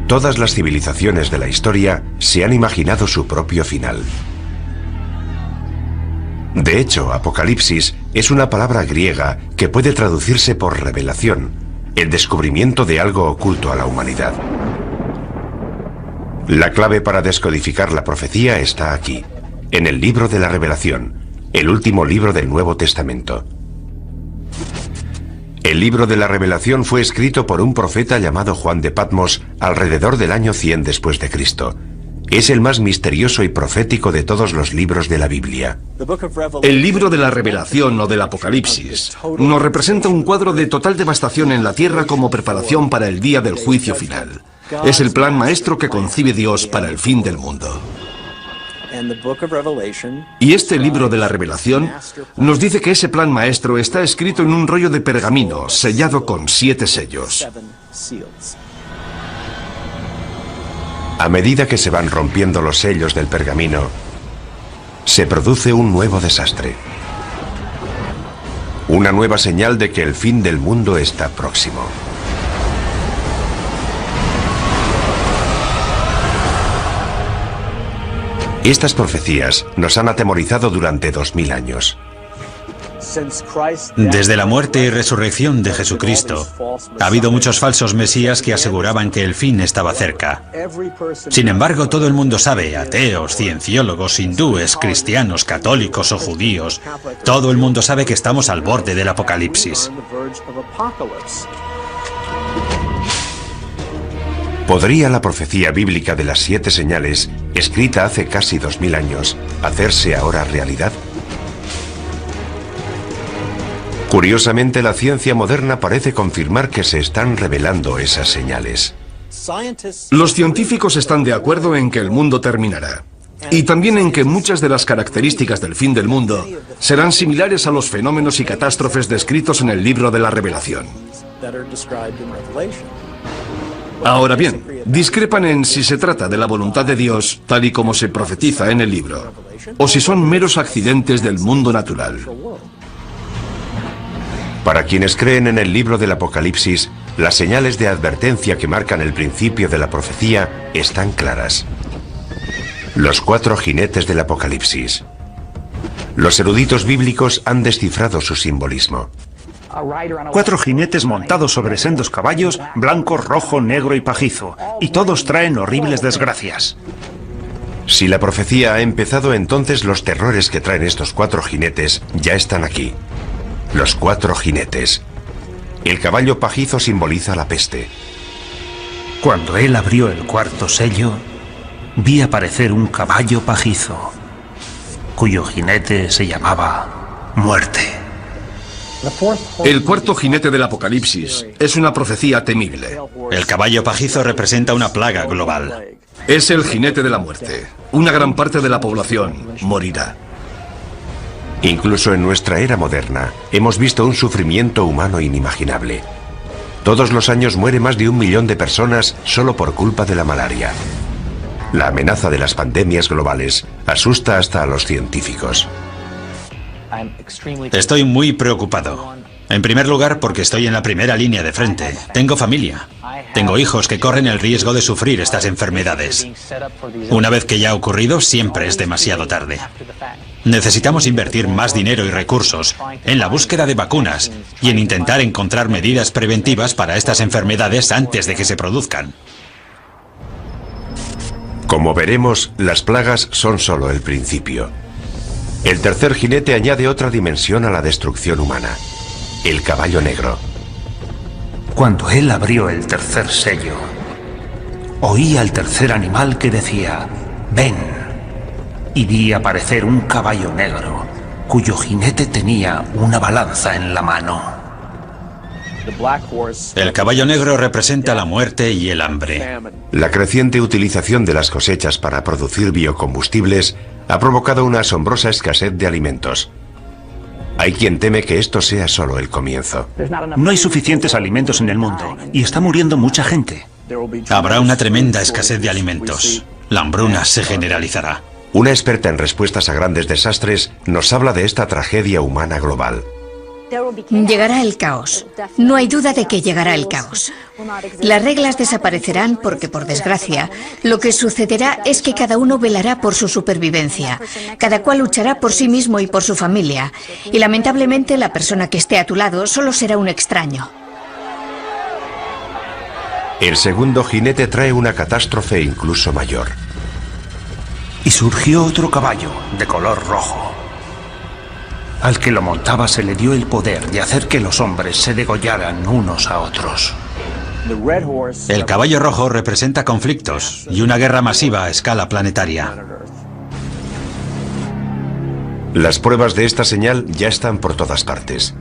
Todas las civilizaciones de la historia se han imaginado su propio final. De hecho, Apocalipsis es una palabra griega que puede traducirse por revelación, el descubrimiento de algo oculto a la humanidad. La clave para descodificar la profecía está aquí, en el libro de la Revelación, el último libro del Nuevo Testamento. El libro de la Revelación fue escrito por un profeta llamado Juan de Patmos alrededor del año 100 después de Cristo. Es el más misterioso y profético de todos los libros de la Biblia. El libro de la Revelación o del Apocalipsis nos representa un cuadro de total devastación en la tierra como preparación para el día del juicio final. Es el plan maestro que concibe Dios para el fin del mundo. Y este libro de la Revelación nos dice que ese plan maestro está escrito en un rollo de pergamino sellado con 7 sellos. A medida que se van rompiendo los sellos del pergamino, se produce un nuevo desastre. Una nueva señal de que el fin del mundo está próximo. Estas profecías nos han atemorizado durante 2000 años. Desde la muerte y resurrección de Jesucristo, ha habido muchos falsos mesías que aseguraban que el fin estaba cerca. Sin embargo, todo el mundo sabe, ateos, cienciólogos, hindúes, cristianos, católicos o judíos, todo el mundo sabe que estamos al borde del Apocalipsis. ¿Podría la profecía bíblica de las 7 señales, escrita hace casi 2000 años, hacerse ahora realidad? Curiosamente, la ciencia moderna parece confirmar que se están revelando esas señales. Los científicos están de acuerdo en que el mundo terminará. Y también en que muchas de las características del fin del mundo serán similares a los fenómenos y catástrofes descritos en el libro de la Revelación. Ahora bien, discrepan en si se trata de la voluntad de Dios, tal y como se profetiza en el libro, o si son meros accidentes del mundo natural. Para quienes creen en el libro del Apocalipsis, las señales de advertencia que marcan el principio de la profecía están claras. Los 4 jinetes del Apocalipsis. Los eruditos bíblicos han descifrado su simbolismo. 4 jinetes montados sobre sendos caballos, blanco, rojo, negro y pajizo, y todos traen horribles desgracias. Si la profecía ha empezado, entonces los terrores que traen estos 4 jinetes ya están aquí. Los 4 jinetes. El caballo pajizo simboliza la peste. Cuando él abrió el 4º sello, vi aparecer un caballo pajizo, cuyo jinete se llamaba Muerte. El 4º jinete del Apocalipsis es una profecía temible. El caballo pajizo representa una plaga global. Es el jinete de la muerte. Una gran parte de la población morirá. Incluso en nuestra era moderna, hemos visto un sufrimiento humano inimaginable. Todos los años muere más de 1 millón de personas solo por culpa de la malaria. La amenaza de las pandemias globales asusta hasta a los científicos. Estoy muy preocupado. En primer lugar, porque estoy en la primera línea de frente. Tengo familia. Tengo hijos que corren el riesgo de sufrir estas enfermedades. Una vez que ya ha ocurrido, siempre es demasiado tarde. Necesitamos invertir más dinero y recursos en la búsqueda de vacunas y en intentar encontrar medidas preventivas para estas enfermedades antes de que se produzcan. Como veremos, las plagas son solo el principio. El 3er jinete añade otra dimensión a la destrucción humana. El caballo negro. Cuando él abrió el 3er sello, oí al 3er animal que decía, «Ven», y vi aparecer un caballo negro, cuyo jinete tenía una balanza en la mano. El caballo negro representa la muerte y el hambre. La creciente utilización de las cosechas para producir biocombustibles ha provocado una asombrosa escasez de alimentos. Hay quien teme que esto sea solo el comienzo. No hay suficientes alimentos en el mundo y está muriendo mucha gente. Habrá una tremenda escasez de alimentos. La hambruna se generalizará. Una experta en respuestas a grandes desastres nos habla de esta tragedia humana global. Llegará el caos. No hay duda de que llegará el caos. Las reglas desaparecerán porque, por desgracia, lo que sucederá es que cada uno velará por su supervivencia. Cada cual luchará por sí mismo y por su familia. Y lamentablemente la persona que esté a tu lado solo será un extraño. El segundo jinete trae una catástrofe incluso mayor. Y surgió otro caballo, de color rojo. Al que lo montaba se le dio el poder de hacer que los hombres se degollaran unos a otros. El caballo rojo representa conflictos y una guerra masiva a escala planetaria. Las pruebas de esta señal ya están por todas partes.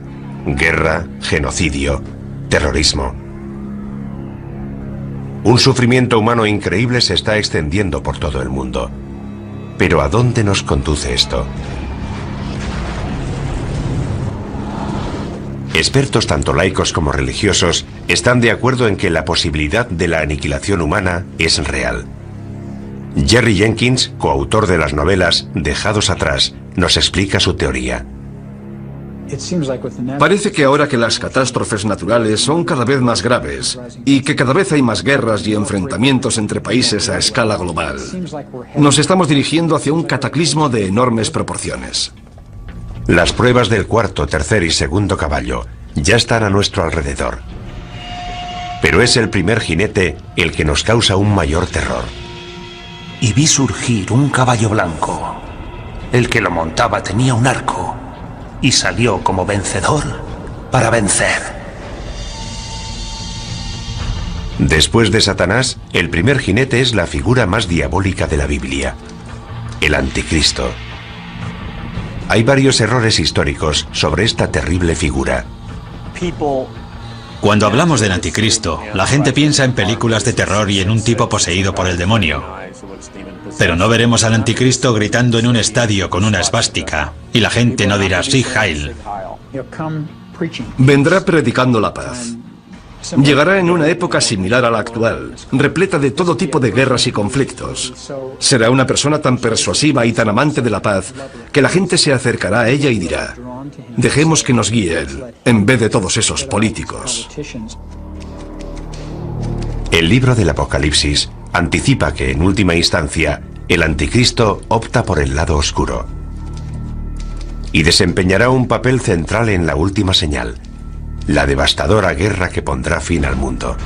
Guerra, genocidio, terrorismo. Un sufrimiento humano increíble se está extendiendo por todo el mundo. Pero ¿a dónde nos conduce esto? Expertos tanto laicos como religiosos están de acuerdo en que la posibilidad de la aniquilación humana es real. Jerry Jenkins, coautor de las novelas Dejados atrás, nos explica su teoría. Parece que ahora que las catástrofes naturales son cada vez más graves y que cada vez hay más guerras y enfrentamientos entre países a escala global, nos estamos dirigiendo hacia un cataclismo de enormes proporciones. Las pruebas del cuarto, tercer y segundo caballo ya están a nuestro alrededor. Pero es el primer jinete el que nos causa un mayor terror. Y vi surgir un caballo blanco. El que lo montaba tenía un arco y salió como vencedor para vencer. Después de Satanás, el primer jinete es la figura más diabólica de la Biblia, el Anticristo. Hay varios errores históricos sobre esta terrible figura. Cuando hablamos del anticristo, la gente piensa en películas de terror y en un tipo poseído por el demonio. Pero no veremos al anticristo gritando en un estadio con una esvástica, y la gente no dirá sí, Heil. Vendrá predicando la paz. Llegará en una época similar a la actual, repleta de todo tipo de guerras y conflictos. Será una persona tan persuasiva y tan amante de la paz que la gente se acercará a ella y dirá: dejemos que nos guíe él, en vez de todos esos políticos. El libro del Apocalipsis anticipa que, en última instancia, el anticristo opta por el lado oscuro y desempeñará un papel central en la última señal, la devastadora guerra que pondrá fin al mundo.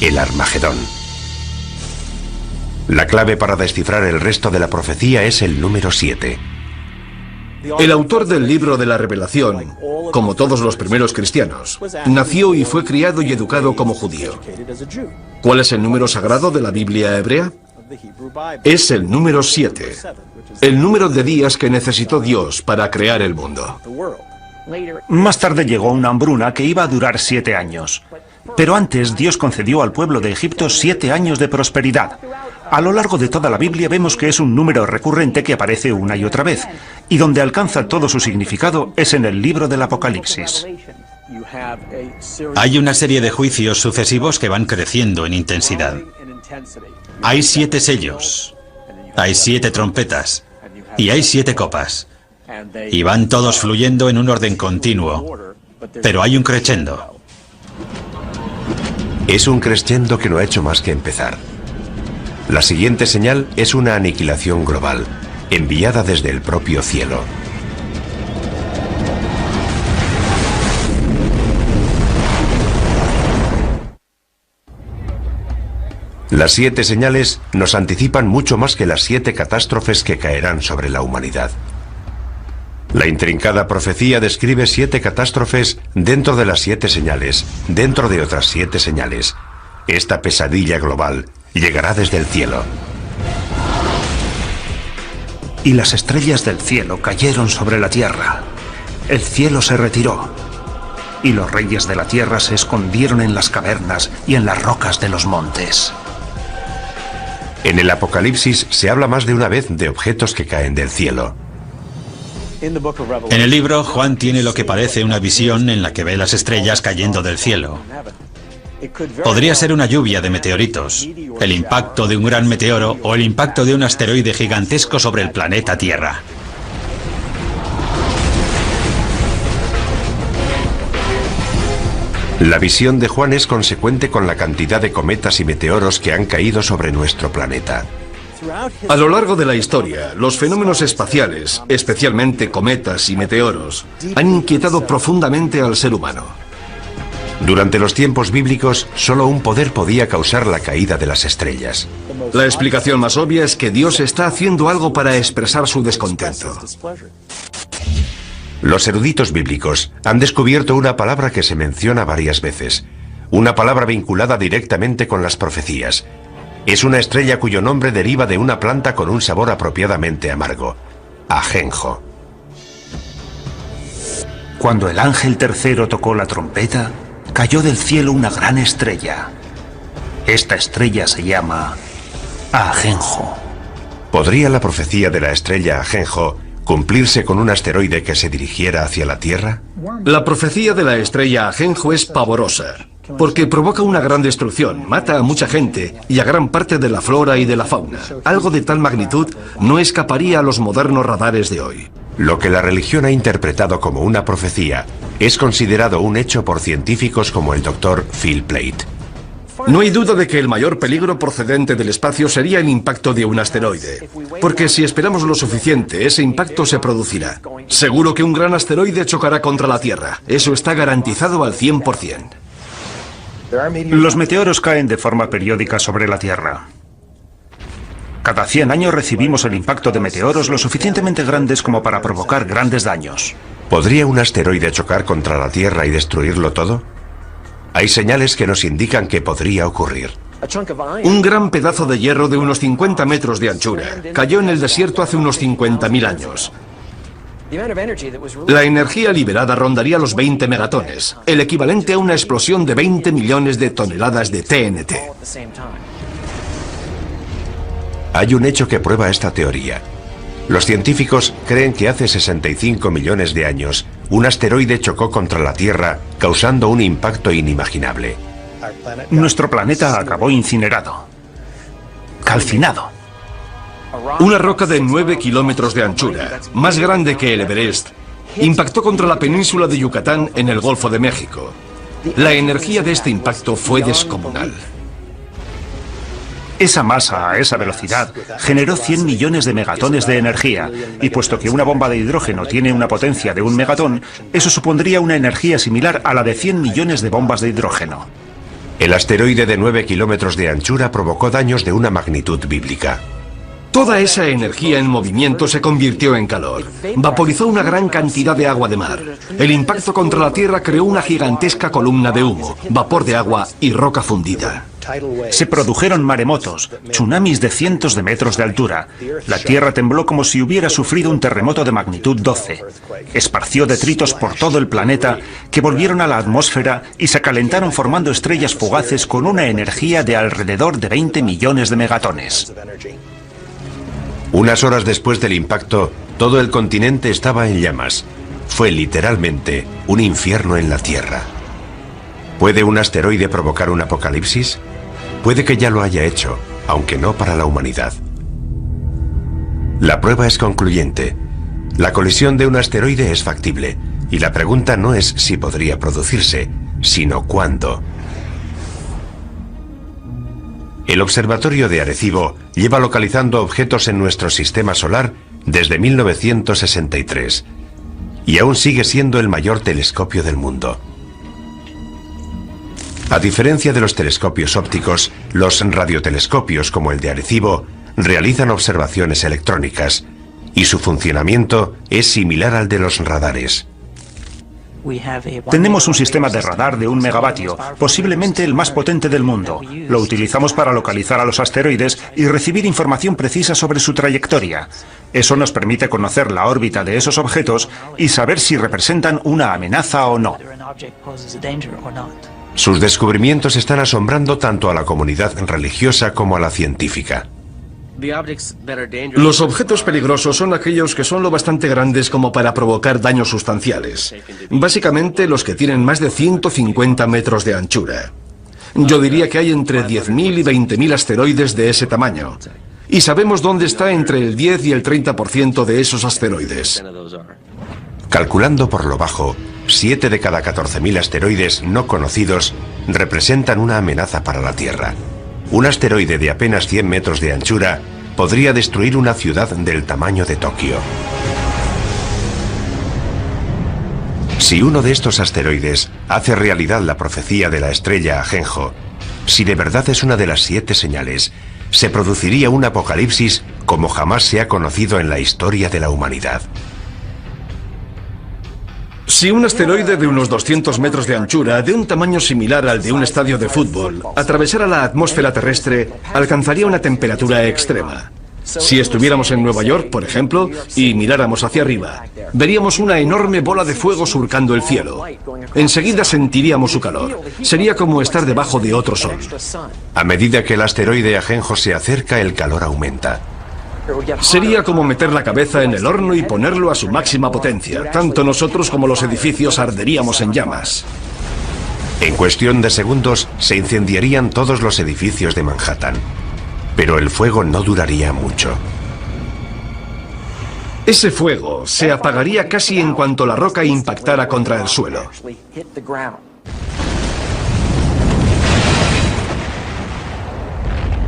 El Armagedón. La clave para descifrar el resto de la profecía es el número 7. El autor del libro de la Revelación, como todos los primeros cristianos, nació y fue criado y educado como judío. ¿Cuál es el número sagrado de la Biblia hebrea? Es el número 7, el número de días que necesitó Dios para crear el mundo. Más tarde llegó una hambruna que iba a durar 7 años. Pero antes Dios concedió al pueblo de Egipto 7 años de prosperidad. A lo largo de toda la Biblia vemos que es un número recurrente que aparece una y otra vez, y donde alcanza todo su significado es en el libro del Apocalipsis. Hay una serie de juicios sucesivos que van creciendo en intensidad. Hay 7 sellos, hay 7 trompetas y hay 7 copas. Y van todos fluyendo en un orden continuo, pero hay un crescendo. Es un crescendo que no ha hecho más que empezar. La siguiente señal es una aniquilación global, enviada desde el propio cielo. Las 7 señales nos anticipan mucho más que las 7 catástrofes que caerán sobre la humanidad. La intrincada profecía describe 7 catástrofes dentro de las 7 señales, dentro de otras 7 señales. Esta pesadilla global llegará desde el cielo. Y las estrellas del cielo cayeron sobre la tierra. El cielo se retiró. Y los reyes de la tierra se escondieron en las cavernas y en las rocas de los montes. En el Apocalipsis se habla más de una vez de objetos que caen del cielo. En el libro, Juan tiene lo que parece una visión en la que ve las estrellas cayendo del cielo. Podría ser una lluvia de meteoritos, el impacto de un gran meteoro o el impacto de un asteroide gigantesco sobre el planeta Tierra. La visión de Juan es consecuente con la cantidad de cometas y meteoros que han caído sobre nuestro planeta. A lo largo de la historia, los fenómenos espaciales, especialmente cometas y meteoros, han inquietado profundamente al ser humano. Durante los tiempos bíblicos, solo un poder podía causar la caída de las estrellas. La explicación más obvia es que Dios está haciendo algo para expresar su descontento. Los eruditos bíblicos han descubierto una palabra que se menciona varias veces, una palabra vinculada directamente con las profecías. Es una estrella cuyo nombre deriva de una planta con un sabor apropiadamente amargo, ajenjo. Cuando el ángel tercero tocó la trompeta, cayó del cielo una gran estrella. Esta estrella se llama ajenjo. ¿Podría la profecía de la estrella ajenjo cumplirse con un asteroide que se dirigiera hacia la Tierra? La profecía de la estrella ajenjo es pavorosa, porque provoca una gran destrucción, mata a mucha gente y a gran parte de la flora y de la fauna. Algo de tal magnitud no escaparía a los modernos radares de hoy. Lo que la religión ha interpretado como una profecía es considerado un hecho por científicos como el Dr. Phil Plait. No hay duda de que el mayor peligro procedente del espacio sería el impacto de un asteroide, porque si esperamos lo suficiente, ese impacto se producirá. Seguro que un gran asteroide chocará contra la Tierra. Eso está garantizado al 100%. Los meteoros caen de forma periódica sobre la Tierra. Cada 100 años recibimos el impacto de meteoros lo suficientemente grandes como para provocar grandes daños. ¿Podría un asteroide chocar contra la Tierra y destruirlo todo? Hay señales que nos indican que podría ocurrir. Un gran pedazo de hierro de unos 50 metros de anchura cayó en el desierto hace unos 50.000 años. La energía liberada rondaría los 20 megatones, el equivalente a una explosión de 20 millones de toneladas de TNT. Hay un hecho que prueba esta teoría. Los científicos creen que hace 65 millones de años, un asteroide chocó contra la Tierra, causando un impacto inimaginable. Nuestro planeta acabó incinerado, calcinado. Una roca de 9 kilómetros de anchura, más grande que el Everest, impactó contra la península de Yucatán en el Golfo de México. La energía de este impacto fue descomunal. Esa masa, a esa velocidad, generó 100 millones de megatones de energía, y puesto que una bomba de hidrógeno tiene una potencia de 1 megatón, eso supondría una energía similar a la de 100 millones de bombas de hidrógeno. El asteroide de 9 kilómetros de anchura provocó daños de una magnitud bíblica. Toda esa energía en movimiento se convirtió en calor. Vaporizó una gran cantidad de agua de mar. El impacto contra la Tierra creó una gigantesca columna de humo, vapor de agua y roca fundida. Se produjeron maremotos, tsunamis de cientos de metros de altura. La Tierra tembló como si hubiera sufrido un terremoto de magnitud 12. Esparció detritos por todo el planeta que volvieron a la atmósfera y se calentaron formando estrellas fugaces con una energía de alrededor de 20 millones de megatones. Unas horas después del impacto, todo el continente estaba en llamas. Fue literalmente un infierno en la Tierra. ¿Puede un asteroide provocar un apocalipsis? Puede que ya lo haya hecho, aunque no para la humanidad. La prueba es concluyente. La colisión de un asteroide es factible, y la pregunta no es si podría producirse, sino cuándo. El Observatorio de Arecibo lleva localizando objetos en nuestro sistema solar desde 1963, y aún sigue siendo el mayor telescopio del mundo. A diferencia de los telescopios ópticos, los radiotelescopios como el de Arecibo realizan observaciones electrónicas, y su funcionamiento es similar al de los radares. Tenemos un sistema de radar de 1 megavatio, posiblemente el más potente del mundo. Lo utilizamos para localizar a los asteroides y recibir información precisa sobre su trayectoria. Eso nos permite conocer la órbita de esos objetos y saber si representan una amenaza o no. Sus descubrimientos están asombrando tanto a la comunidad religiosa como a la científica. Los objetos peligrosos son aquellos que son lo bastante grandes como para provocar daños sustanciales. Básicamente los que tienen más de 150 metros de anchura. Yo diría que hay entre 10.000 y 20.000 asteroides de ese tamaño. Y sabemos dónde está entre el 10 y el 30% de esos asteroides. Calculando por lo bajo, 7 de cada 14.000 asteroides no conocidos representan una amenaza para la Tierra. Un asteroide de apenas 100 metros de anchura podría destruir una ciudad del tamaño de Tokio. Si uno de estos asteroides hace realidad la profecía de la estrella Ajenjo, si de verdad es una de las 7 señales, se produciría un apocalipsis como jamás se ha conocido en la historia de la humanidad. Si un asteroide de unos 200 metros de anchura, de un tamaño similar al de un estadio de fútbol, atravesara la atmósfera terrestre, alcanzaría una temperatura extrema. Si estuviéramos en Nueva York, por ejemplo, y miráramos hacia arriba, veríamos una enorme bola de fuego surcando el cielo. Enseguida sentiríamos su calor. Sería como estar debajo de otro sol. A medida que el asteroide Ajenjo se acerca, el calor aumenta. Sería como meter la cabeza en el horno y ponerlo a su máxima potencia. Tanto nosotros como los edificios arderíamos en llamas. En cuestión de segundos, se incendiarían todos los edificios de Manhattan. Pero el fuego no duraría mucho. Ese fuego se apagaría casi en cuanto la roca impactara contra el suelo.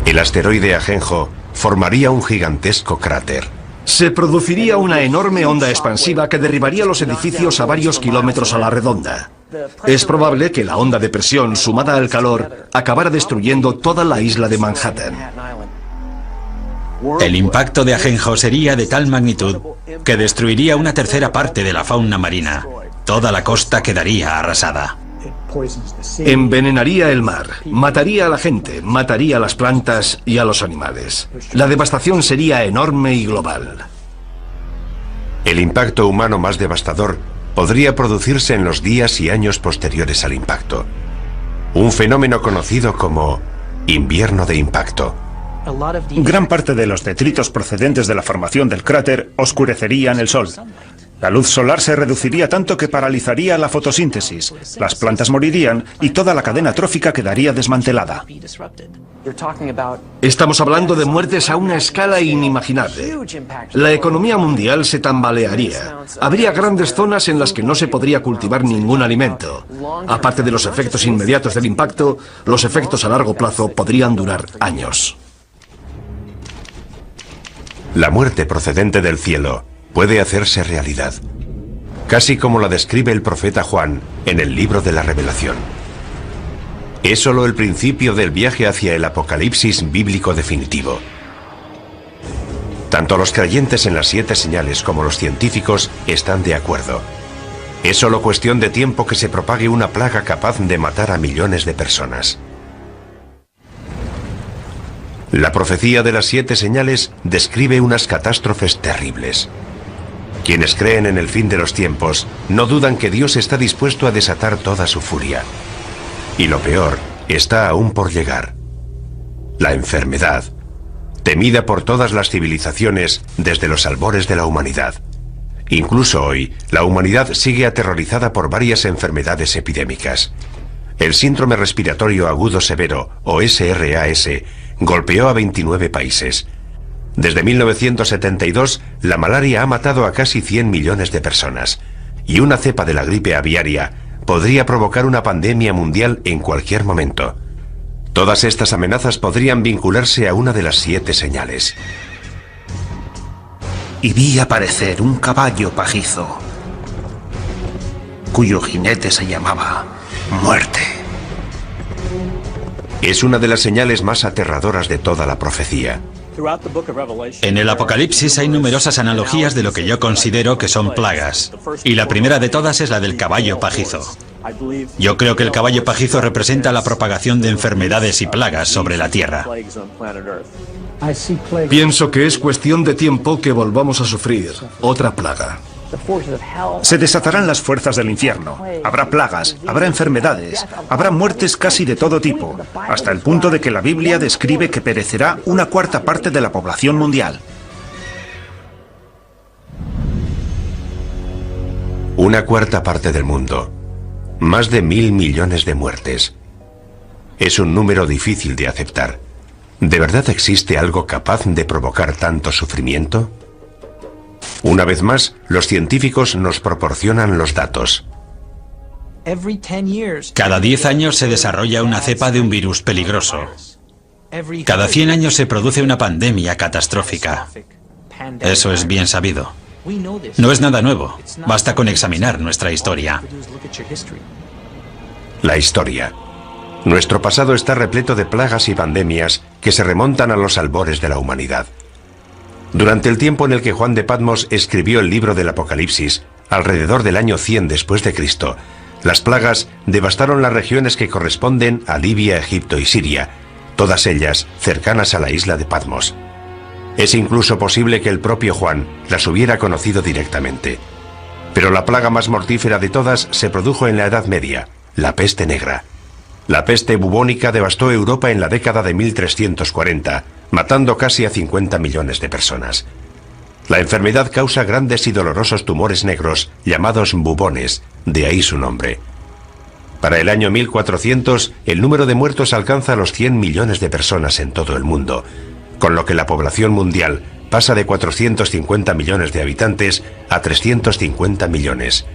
El asteroide Ajenjo formaría un gigantesco cráter. Se produciría una enorme onda expansiva que derribaría los edificios a varios kilómetros a la redonda. Es probable que la onda de presión sumada al calor acabara destruyendo toda la isla de Manhattan. El impacto de Ajenjo sería de tal magnitud que destruiría una tercera parte de la fauna marina. Toda la costa quedaría arrasada. Envenenaría el mar, mataría a la gente, mataría a las plantas y a los animales. La devastación sería enorme y global. El impacto humano más devastador podría producirse en los días y años posteriores al impacto. Un fenómeno conocido como invierno de impacto. Gran parte de los detritos procedentes de la formación del cráter oscurecerían el sol. La luz solar se reduciría tanto que paralizaría la fotosíntesis, las plantas morirían y toda la cadena trófica quedaría desmantelada. Estamos hablando de muertes a una escala inimaginable. La economía mundial se tambalearía. Habría grandes zonas en las que no se podría cultivar ningún alimento. Aparte de los efectos inmediatos del impacto, los efectos a largo plazo podrían durar años. La muerte procedente del cielo puede hacerse realidad, casi como la describe el profeta Juan en el libro de la Revelación. Es solo el principio del viaje hacia el apocalipsis bíblico definitivo. Tanto los creyentes en las 7 señales como los científicos están de acuerdo. Es solo cuestión de tiempo que se propague una plaga capaz de matar a millones de personas. La profecía de las 7 señales describe unas catástrofes terribles. Quienes creen en el fin de los tiempos no dudan que Dios está dispuesto a desatar toda su furia. Y lo peor está aún por llegar. La enfermedad, temida por todas las civilizaciones desde los albores de la humanidad. Incluso hoy, la humanidad sigue aterrorizada por varias enfermedades epidémicas. El síndrome respiratorio agudo severo, o SRAS, golpeó a 29 países. Desde 1972, la malaria ha matado a casi 100 millones de personas, y una cepa de la gripe aviaria podría provocar una pandemia mundial en cualquier momento. Todas estas amenazas podrían vincularse a una de las 7 señales. Y vi aparecer un caballo pajizo, cuyo jinete se llamaba Muerte. Es una de las señales más aterradoras de toda la profecía. En el Apocalipsis hay numerosas analogías de lo que yo considero que son plagas, y la primera de todas es la del caballo pajizo. Yo creo que el caballo pajizo representa la propagación de enfermedades y plagas sobre la Tierra. Pienso que es cuestión de tiempo que volvamos a sufrir otra plaga. Se desatarán las fuerzas del infierno. Habrá plagas, habrá enfermedades, habrá muertes casi de todo tipo, hasta el punto de que la Biblia describe que perecerá una cuarta parte de la población mundial. Una cuarta parte del mundo. Más de 1.000 millones de muertes. Es un número difícil de aceptar. ¿De verdad existe algo capaz de provocar tanto sufrimiento? Una vez más, los científicos nos proporcionan los datos. Cada 10 años se desarrolla una cepa de un virus peligroso. Cada 100 años se produce una pandemia catastrófica. Eso es bien sabido. No es nada nuevo. Basta con examinar nuestra historia. La historia. Nuestro pasado está repleto de plagas y pandemias que se remontan a los albores de la humanidad. Durante el tiempo en el que Juan de Patmos escribió el libro del Apocalipsis, alrededor del año 100 después de Cristo, las plagas devastaron las regiones que corresponden a Libia, Egipto y Siria, todas ellas cercanas a la isla de Patmos. Es incluso posible que el propio Juan las hubiera conocido directamente. Pero la plaga más mortífera de todas se produjo en la Edad Media, la peste negra. La peste bubónica devastó Europa en la década de 1340, matando casi a 50 millones de personas. La enfermedad causa grandes y dolorosos tumores negros llamados bubones, de ahí su nombre. Para el año 1400, el número de muertos alcanza los 100 millones de personas en todo el mundo, con lo que la población mundial pasa de 450 millones de habitantes a 350 millones.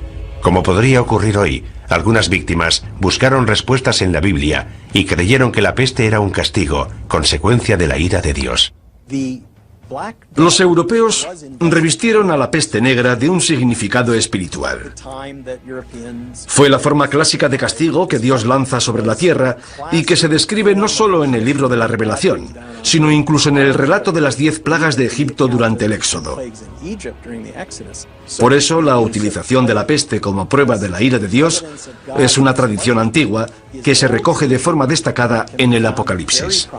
Como podría ocurrir hoy, algunas víctimas buscaron respuestas en la Biblia y creyeron que la peste era un castigo, consecuencia de la ira de Dios. Los europeos revistieron a la peste negra de un significado espiritual. Fue la forma clásica de castigo que Dios lanza sobre la tierra y que se describe no solo en el libro de la Revelación, sino incluso en el relato de las 10 plagas de Egipto durante el Éxodo. Por eso, la utilización de la peste como prueba de la ira de Dios es una tradición antigua que se recoge de forma destacada en el Apocalipsis.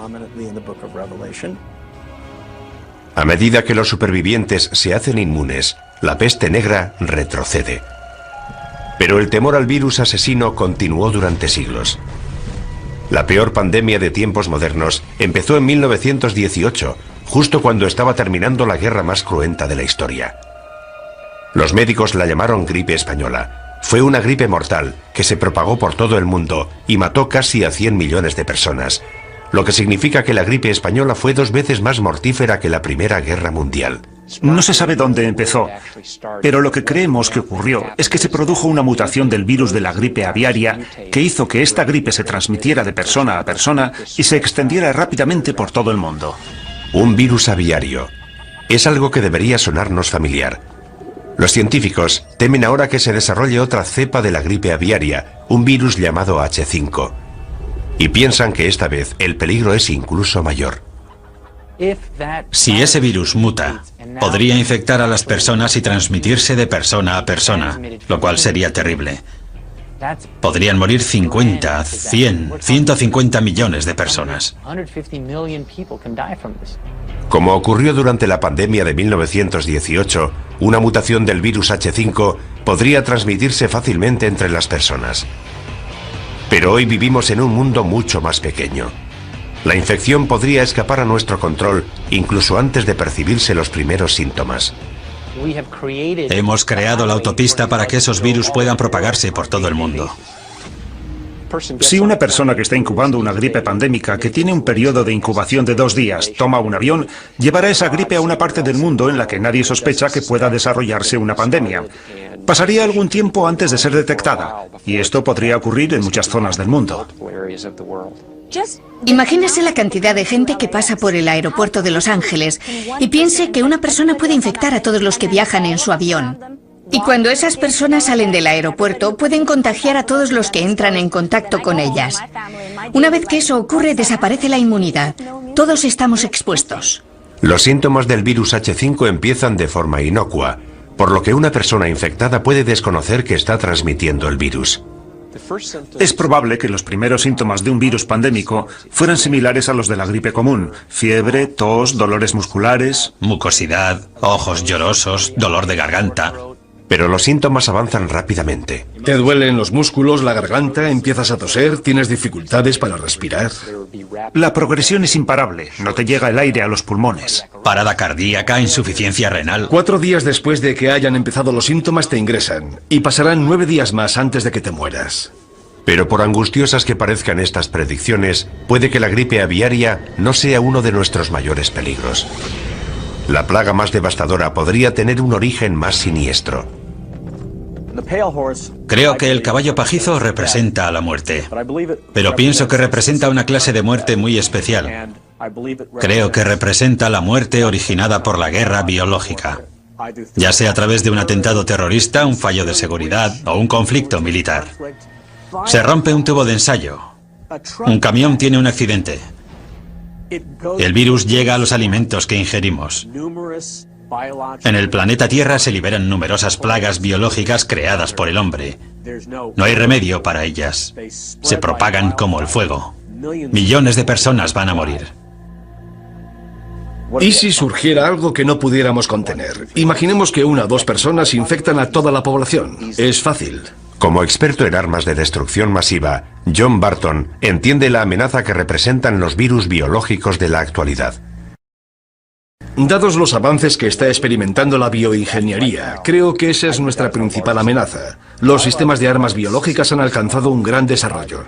A medida que los supervivientes se hacen inmunes, la peste negra retrocede. Pero el temor al virus asesino continuó durante siglos. La peor pandemia de tiempos modernos empezó en 1918, justo cuando estaba terminando la guerra más cruenta de la historia. Los médicos la llamaron gripe española. Fue una gripe mortal que se propagó por todo el mundo y mató casi a 100 millones de personas, lo que significa que la gripe española fue 2 veces más mortífera que la Primera Guerra Mundial. No se sabe dónde empezó, pero lo que creemos que ocurrió es que se produjo una mutación del virus de la gripe aviaria que hizo que esta gripe se transmitiera de persona a persona y se extendiera rápidamente por todo el mundo. Un virus aviario. Es algo que debería sonarnos familiar. Los científicos temen ahora que se desarrolle otra cepa de la gripe aviaria, un virus llamado H5. Y piensan que esta vez el peligro es incluso mayor. Si ese virus muta, podría infectar a las personas y transmitirse de persona a persona, lo cual sería terrible. Podrían morir 50, 100, 150 millones de personas. Como ocurrió durante la pandemia de 1918, una mutación del virus H5 podría transmitirse fácilmente entre las personas. Pero hoy vivimos en un mundo mucho más pequeño. La infección podría escapar a nuestro control incluso antes de percibirse los primeros síntomas. Hemos creado la autopista para que esos virus puedan propagarse por todo el mundo. Si una persona que está incubando una gripe pandémica que tiene un periodo de incubación de 2 días toma un avión, llevará esa gripe a una parte del mundo en la que nadie sospecha que pueda desarrollarse una pandemia. Pasaría algún tiempo antes de ser detectada, y esto podría ocurrir en muchas zonas del mundo. Imagínese la cantidad de gente que pasa por el aeropuerto de Los Ángeles y piense que una persona puede infectar a todos los que viajan en su avión. Y cuando esas personas salen del aeropuerto, pueden contagiar a todos los que entran en contacto con ellas. Una vez que eso ocurre, desaparece la inmunidad. Todos estamos expuestos. Los síntomas del virus H5 empiezan de forma inocua, por lo que una persona infectada puede desconocer que está transmitiendo el virus. Es probable que los primeros síntomas de un virus pandémico fueran similares a los de la gripe común: fiebre, tos, dolores musculares, Mucosidad, ojos llorosos, dolor de garganta. Pero los síntomas avanzan rápidamente. Te duelen los músculos, la garganta, empiezas a toser, tienes dificultades para respirar. La progresión es imparable, no te llega el aire a los pulmones. Parada cardíaca, insuficiencia renal. 4 días después de que hayan empezado los síntomas te ingresan y pasarán 9 días más antes de que te mueras. Pero por angustiosas que parezcan estas predicciones, puede que la gripe aviaria no sea uno de nuestros mayores peligros. La plaga más devastadora podría tener un origen más siniestro. Creo que el caballo pajizo representa a la muerte, pero pienso que representa una clase de muerte muy especial. Creo que representa la muerte originada por la guerra biológica, ya sea a través de un atentado terrorista, un fallo de seguridad o un conflicto militar. Se rompe un tubo de ensayo, un camión tiene un accidente, el virus llega a los alimentos que ingerimos. En el planeta Tierra se liberan numerosas plagas biológicas creadas por el hombre. No hay remedio para ellas. Se propagan como el fuego. Millones de personas van a morir. ¿Y si surgiera algo que no pudiéramos contener? Imaginemos que 1 o 2 personas infectan a toda la población. Es fácil. Como experto en armas de destrucción masiva, John Barton entiende la amenaza que representan los virus biológicos de la actualidad. Dados los avances que está experimentando la bioingeniería, creo que esa es nuestra principal amenaza. Los sistemas de armas biológicas han alcanzado un gran desarrollo.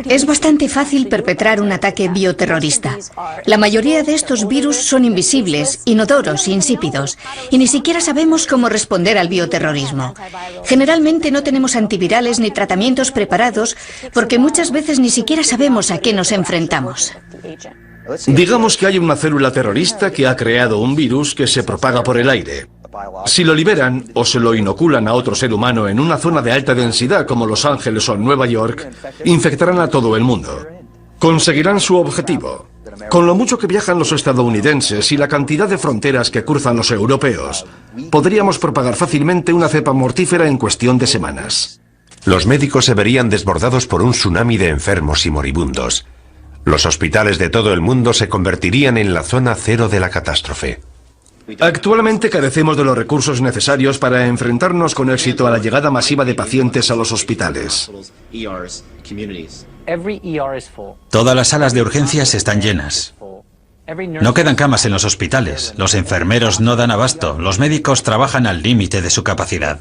Es bastante fácil perpetrar un ataque bioterrorista. La mayoría de estos virus son invisibles, inodoros, insípidos, y ni siquiera sabemos cómo responder al bioterrorismo. Generalmente no tenemos antivirales ni tratamientos preparados porque muchas veces ni siquiera sabemos a qué nos enfrentamos. Digamos que hay una célula terrorista que ha creado un virus que se propaga por el aire. Si lo liberan o se lo inoculan a otro ser humano en una zona de alta densidad como Los Ángeles o Nueva York, infectarán a todo el mundo. Conseguirán su objetivo. Con lo mucho que viajan los estadounidenses y la cantidad de fronteras que cruzan los europeos, podríamos propagar fácilmente una cepa mortífera en cuestión de semanas. Los médicos se verían desbordados por un tsunami de enfermos y moribundos. Los hospitales de todo el mundo se convertirían en la zona cero de la catástrofe. Actualmente carecemos de los recursos necesarios para enfrentarnos con éxito a la llegada masiva de pacientes a los hospitales. Todas las salas de urgencias están llenas. No quedan camas en los hospitales, los enfermeros no dan abasto, los médicos trabajan al límite de su capacidad.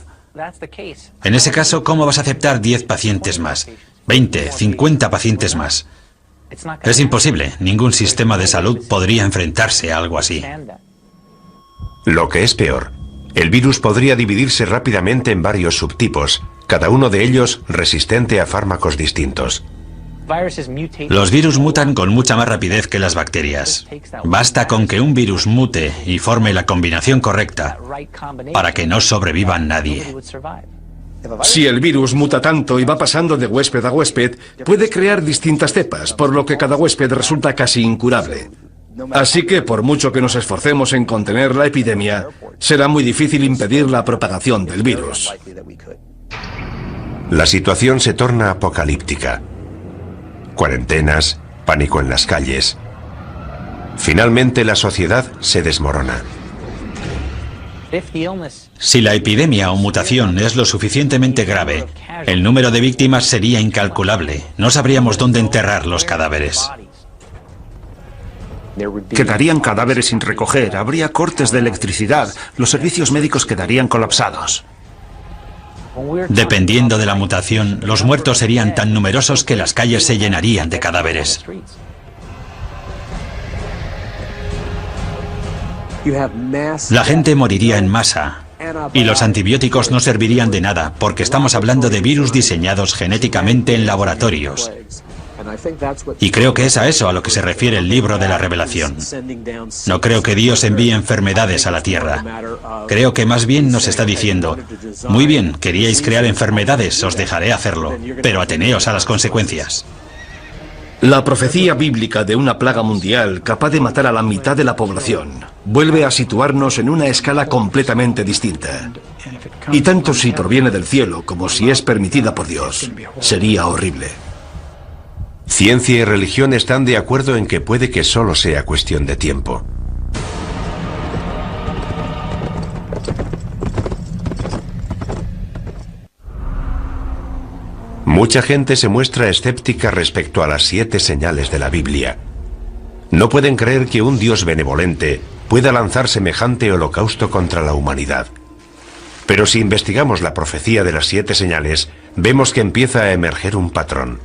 En ese caso, ¿cómo vas a aceptar 10 pacientes más? 20, 50 pacientes más. Es imposible, ningún sistema de salud podría enfrentarse a algo así. Lo que es peor, el virus podría dividirse rápidamente en varios subtipos, cada uno de ellos resistente a fármacos distintos. Los virus mutan con mucha más rapidez que las bacterias. Basta con que un virus mute y forme la combinación correcta para que no sobreviva nadie. Si el virus muta tanto y va pasando de huésped a huésped, puede crear distintas cepas, por lo que cada huésped resulta casi incurable. Así que, por mucho que nos esforcemos en contener la epidemia, será muy difícil impedir la propagación del virus. La situación se torna apocalíptica. Cuarentenas, pánico en las calles. Finalmente la sociedad se desmorona. Si la epidemia o mutación es lo suficientemente grave, el número de víctimas sería incalculable. No sabríamos dónde enterrar los cadáveres. Quedarían cadáveres sin recoger, habría cortes de electricidad, los servicios médicos quedarían colapsados. Dependiendo de la mutación, los muertos serían tan numerosos que las calles se llenarían de cadáveres. La gente moriría en masa y los antibióticos no servirían de nada porque estamos hablando de virus diseñados genéticamente en laboratorios. Y creo que es a eso a lo que se refiere el libro de la Revelación. No creo que Dios envíe enfermedades a la tierra. Creo que más bien nos está diciendo, muy bien, queríais crear enfermedades, os dejaré hacerlo, pero ateneos a las consecuencias. La profecía bíblica de una plaga mundial capaz de matar a la mitad de la población vuelve a situarnos en una escala completamente distinta. Y tanto si proviene del cielo como si es permitida por Dios, sería horrible. Ciencia y religión están de acuerdo en que puede que solo sea cuestión de tiempo. Mucha gente se muestra escéptica respecto a las 7 señales de la Biblia. No pueden creer que un Dios benevolente pueda lanzar semejante holocausto contra la humanidad. Pero si investigamos la profecía de las 7 señales, vemos que empieza a emerger un patrón.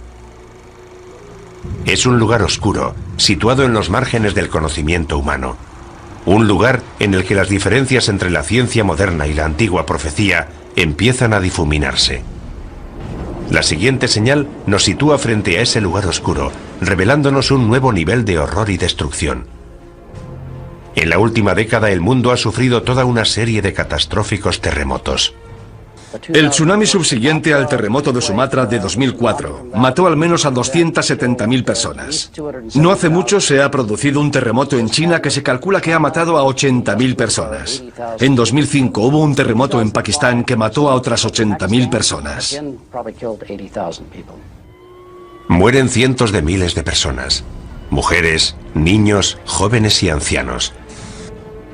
Es un lugar oscuro, situado en los márgenes del conocimiento humano. Un lugar en el que las diferencias entre la ciencia moderna y la antigua profecía empiezan a difuminarse. La siguiente señal nos sitúa frente a ese lugar oscuro, revelándonos un nuevo nivel de horror y destrucción. En la última década el mundo ha sufrido toda una serie de catastróficos terremotos. El tsunami subsiguiente al terremoto de Sumatra de 2004 mató al menos a 270.000 personas. No hace mucho se ha producido un terremoto en China que se calcula que ha matado a 80.000 personas. En 2005 hubo un terremoto en Pakistán que mató a otras 80.000 personas. Mueren cientos de miles de personas. Mujeres, niños, jóvenes y ancianos.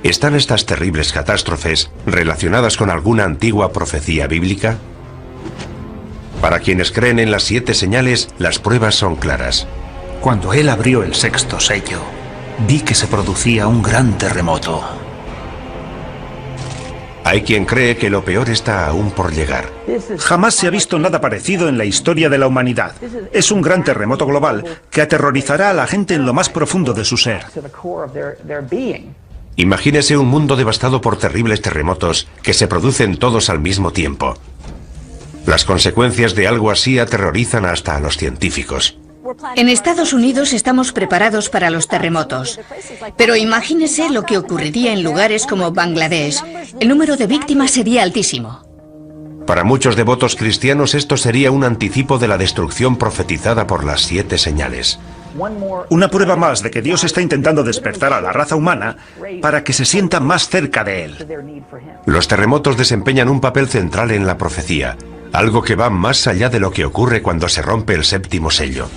¿Están estas terribles catástrofes relacionadas con alguna antigua profecía bíblica? Para quienes creen en las 7 señales, las pruebas son claras. Cuando él abrió el 6º sello, vi que se producía un gran terremoto. Hay quien cree que lo peor está aún por llegar. Jamás se ha visto nada parecido en la historia de la humanidad. Es un gran terremoto global que aterrorizará a la gente en lo más profundo de su ser. Imagínese un mundo devastado por terribles terremotos que se producen todos al mismo tiempo. Las consecuencias de algo así aterrorizan hasta a los científicos. En Estados Unidos estamos preparados para los terremotos, pero imagínese lo que ocurriría en lugares como Bangladesh. El número de víctimas sería altísimo. Para muchos devotos cristianos esto sería un anticipo de la destrucción profetizada por las 7 señales. Una prueba más de que Dios está intentando despertar a la raza humana para que se sienta más cerca de Él. Los terremotos desempeñan un papel central en la profecía, algo que va más allá de lo que ocurre cuando se rompe el 7º sello.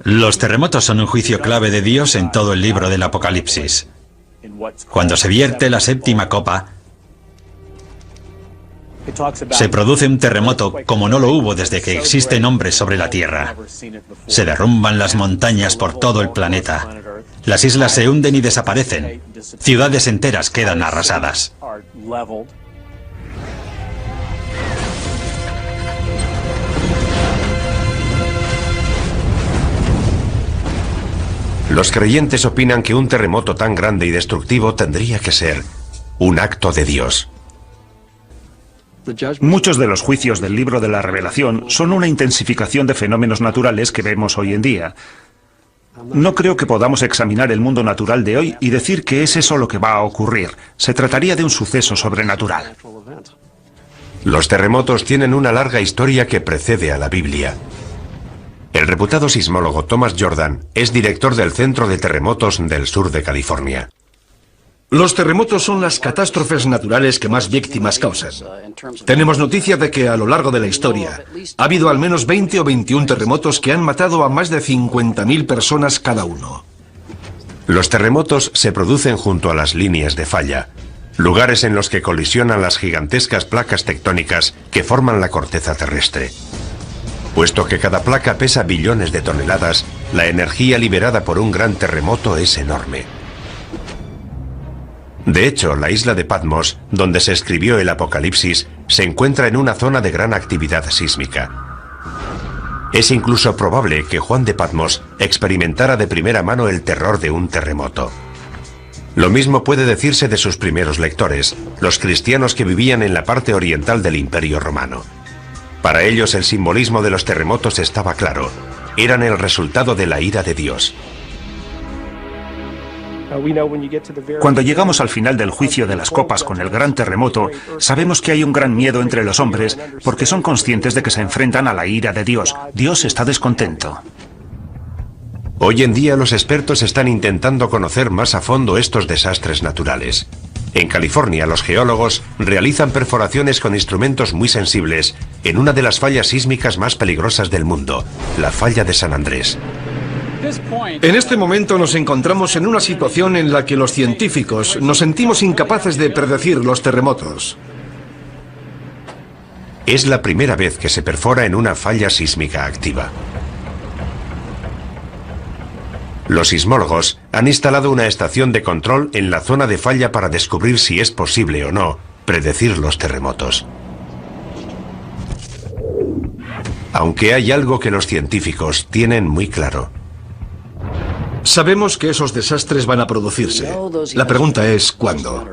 Los terremotos son un juicio clave de Dios en todo el libro del Apocalipsis. Cuando se vierte la 7ª copa, se produce un terremoto como no lo hubo desde que existen hombres sobre la Tierra. Se derrumban las montañas por todo el planeta. Las islas se hunden y desaparecen. Ciudades enteras quedan arrasadas. Los creyentes opinan que un terremoto tan grande y destructivo tendría que ser un acto de Dios. Muchos de los juicios del libro de la Revelación son una intensificación de fenómenos naturales que vemos hoy en día. No creo que podamos examinar el mundo natural de hoy y decir que es eso lo que va a ocurrir. Se trataría de un suceso sobrenatural. Los terremotos tienen una larga historia que precede a la Biblia. El reputado sismólogo Thomas Jordan es director del Centro de Terremotos del sur de California. Los terremotos son las catástrofes naturales que más víctimas causan. Tenemos noticia de que a lo largo de la historia ha habido al menos 20 o 21 terremotos que han matado a más de 50.000 personas cada uno. Los terremotos se producen junto a las líneas de falla, lugares en los que colisionan las gigantescas placas tectónicas que forman la corteza terrestre. Puesto que cada placa pesa billones de toneladas, la energía liberada por un gran terremoto es enorme. De hecho, la isla de Patmos, donde se escribió el Apocalipsis, se encuentra en una zona de gran actividad sísmica. Es incluso probable que Juan de Patmos experimentara de primera mano el terror de un terremoto. Lo mismo puede decirse de sus primeros lectores, los cristianos que vivían en la parte oriental del Imperio Romano. Para ellos el simbolismo de los terremotos estaba claro. Eran el resultado de la ira de Dios. Cuando llegamos al final del juicio de las copas con el gran terremoto, sabemos que hay un gran miedo entre los hombres porque son conscientes de que se enfrentan a la ira de Dios. Dios está descontento. Hoy en día los expertos están intentando conocer más a fondo estos desastres naturales. En California, los geólogos realizan perforaciones con instrumentos muy sensibles en una de las fallas sísmicas más peligrosas del mundo, la falla de San Andrés. En este momento nos encontramos en una situación en la que los científicos nos sentimos incapaces de predecir los terremotos. Es la primera vez que se perfora en una falla sísmica activa. Los sismólogos han instalado una estación de control en la zona de falla para descubrir si es posible o no predecir los terremotos. Aunque hay algo que los científicos tienen muy claro. Sabemos que esos desastres van a producirse. La pregunta es ¿cuándo?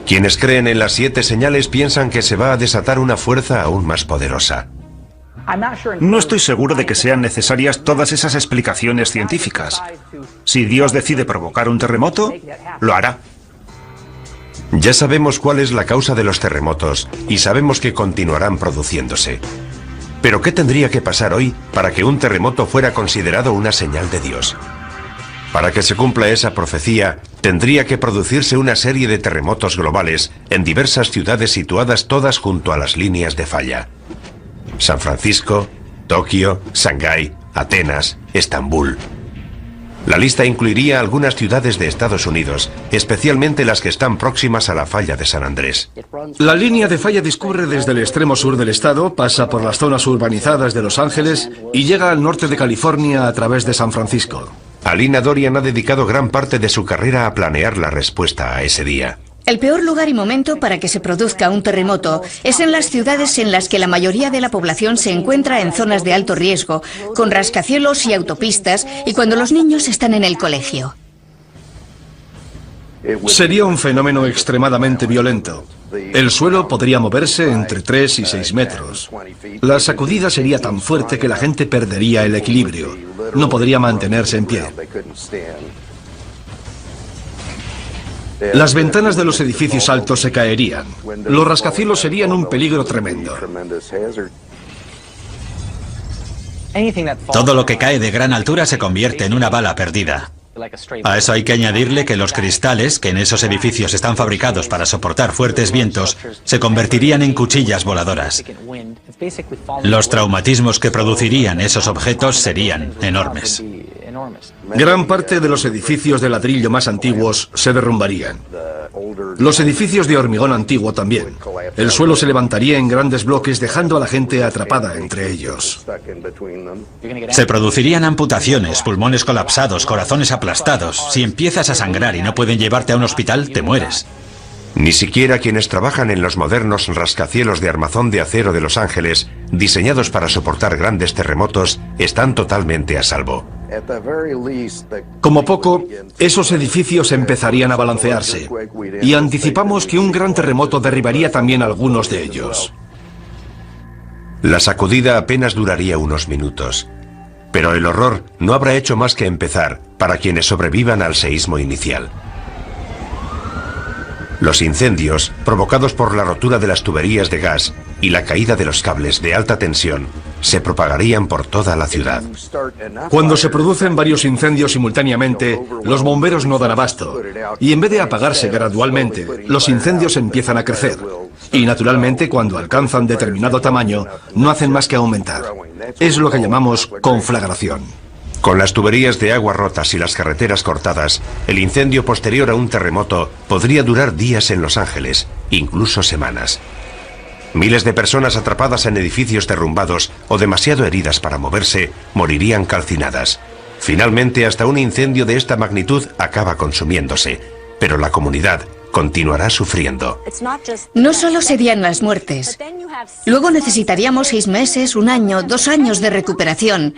Quienes creen en las 7 señales piensan que se va a desatar una fuerza aún más poderosa. No estoy seguro de que sean necesarias todas esas explicaciones científicas. Si Dios decide provocar un terremoto, lo hará. Ya sabemos cuál es la causa de los terremotos y sabemos que continuarán produciéndose. Pero ¿qué tendría que pasar hoy para que un terremoto fuera considerado una señal de Dios? Para que se cumpla esa profecía, tendría que producirse una serie de terremotos globales en diversas ciudades situadas todas junto a las líneas de falla. San Francisco, Tokio, Shanghái, Atenas, Estambul. La lista incluiría algunas ciudades de Estados Unidos, especialmente las que están próximas a la falla de San Andrés. La línea de falla discurre desde el extremo sur del estado, pasa por las zonas urbanizadas de Los Ángeles y llega al norte de California a través de San Francisco. Alina Dorian ha dedicado gran parte de su carrera a planear la respuesta a ese día. El peor lugar y momento para que se produzca un terremoto es en las ciudades en las que la mayoría de la población se encuentra en zonas de alto riesgo, con rascacielos y autopistas, y cuando los niños están en el colegio. Sería un fenómeno extremadamente violento. El suelo podría moverse entre 3 y 6 metros. La sacudida sería tan fuerte que la gente perdería el equilibrio. No podría mantenerse en pie. Las ventanas de los edificios altos se caerían. Los rascacielos serían un peligro tremendo. Todo lo que cae de gran altura se convierte en una bala perdida. A eso hay que añadirle que los cristales, que en esos edificios están fabricados para soportar fuertes vientos, se convertirían en cuchillas voladoras. Los traumatismos que producirían esos objetos serían enormes. Gran parte de los edificios de ladrillo más antiguos se derrumbarían. Los edificios de hormigón antiguo también. El suelo se levantaría en grandes bloques dejando a la gente atrapada entre ellos. Se producirían amputaciones, pulmones colapsados, corazones aplastados. Si empiezas a sangrar y no pueden llevarte a un hospital, te mueres. Ni siquiera quienes trabajan en los modernos rascacielos de armazón de acero de Los Ángeles, diseñados para soportar grandes terremotos, están totalmente a salvo. Como poco, esos edificios empezarían a balancearse, y anticipamos que un gran terremoto derribaría también algunos de ellos. La sacudida apenas duraría unos minutos, pero el horror no habrá hecho más que empezar para quienes sobrevivan al seísmo inicial. Los incendios, provocados por la rotura de las tuberías de gas y la caída de los cables de alta tensión, se propagarían por toda la ciudad. Cuando se producen varios incendios simultáneamente, los bomberos no dan abasto, y en vez de apagarse gradualmente, los incendios empiezan a crecer. Y naturalmente, cuando alcanzan determinado tamaño, no hacen más que aumentar. Es lo que llamamos conflagración. Con las tuberías de agua rotas y las carreteras cortadas, el incendio posterior a un terremoto podría durar días en Los Ángeles, incluso semanas. Miles de personas atrapadas en edificios derrumbados o demasiado heridas para moverse morirían calcinadas. Finalmente, hasta un incendio de esta magnitud acaba consumiéndose, pero la comunidad continuará sufriendo. No solo serían las muertes. Luego necesitaríamos 6 meses, 1 año, 2 años de recuperación.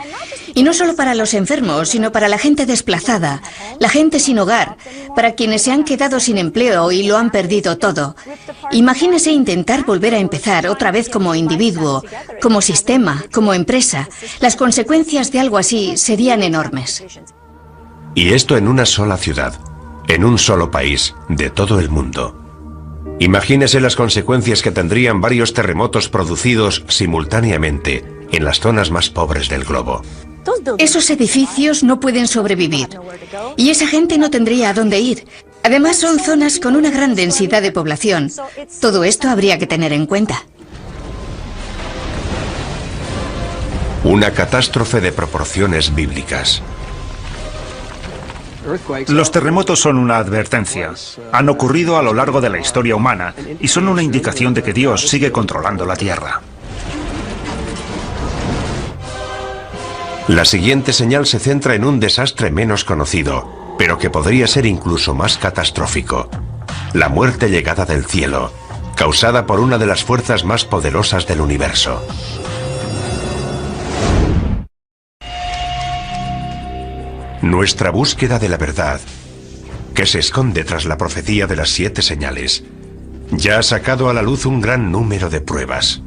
Y no solo para los enfermos, sino para la gente desplazada, la gente sin hogar, para quienes se han quedado sin empleo y lo han perdido todo. Imagínese intentar volver a empezar otra vez como individuo, como sistema, como empresa. Las consecuencias de algo así serían enormes. Y esto en una sola ciudad. En un solo país, de todo el mundo. Imagínese las consecuencias que tendrían varios terremotos producidos simultáneamente en las zonas más pobres del globo. Esos edificios no pueden sobrevivir y esa gente no tendría a dónde ir. Además son zonas con una gran densidad de población. Todo esto habría que tener en cuenta. Una catástrofe de proporciones bíblicas. Los terremotos son una advertencia. Han ocurrido a lo largo de la historia humana y son una indicación de que Dios sigue controlando la tierra. La siguiente señal se centra en un desastre menos conocido, pero que podría ser incluso más catastrófico. La muerte llegada del cielo, causada por una de las fuerzas más poderosas del universo. Nuestra búsqueda de la verdad, que se esconde tras la profecía de las 7 señales, ya ha sacado a la luz un gran número de pruebas.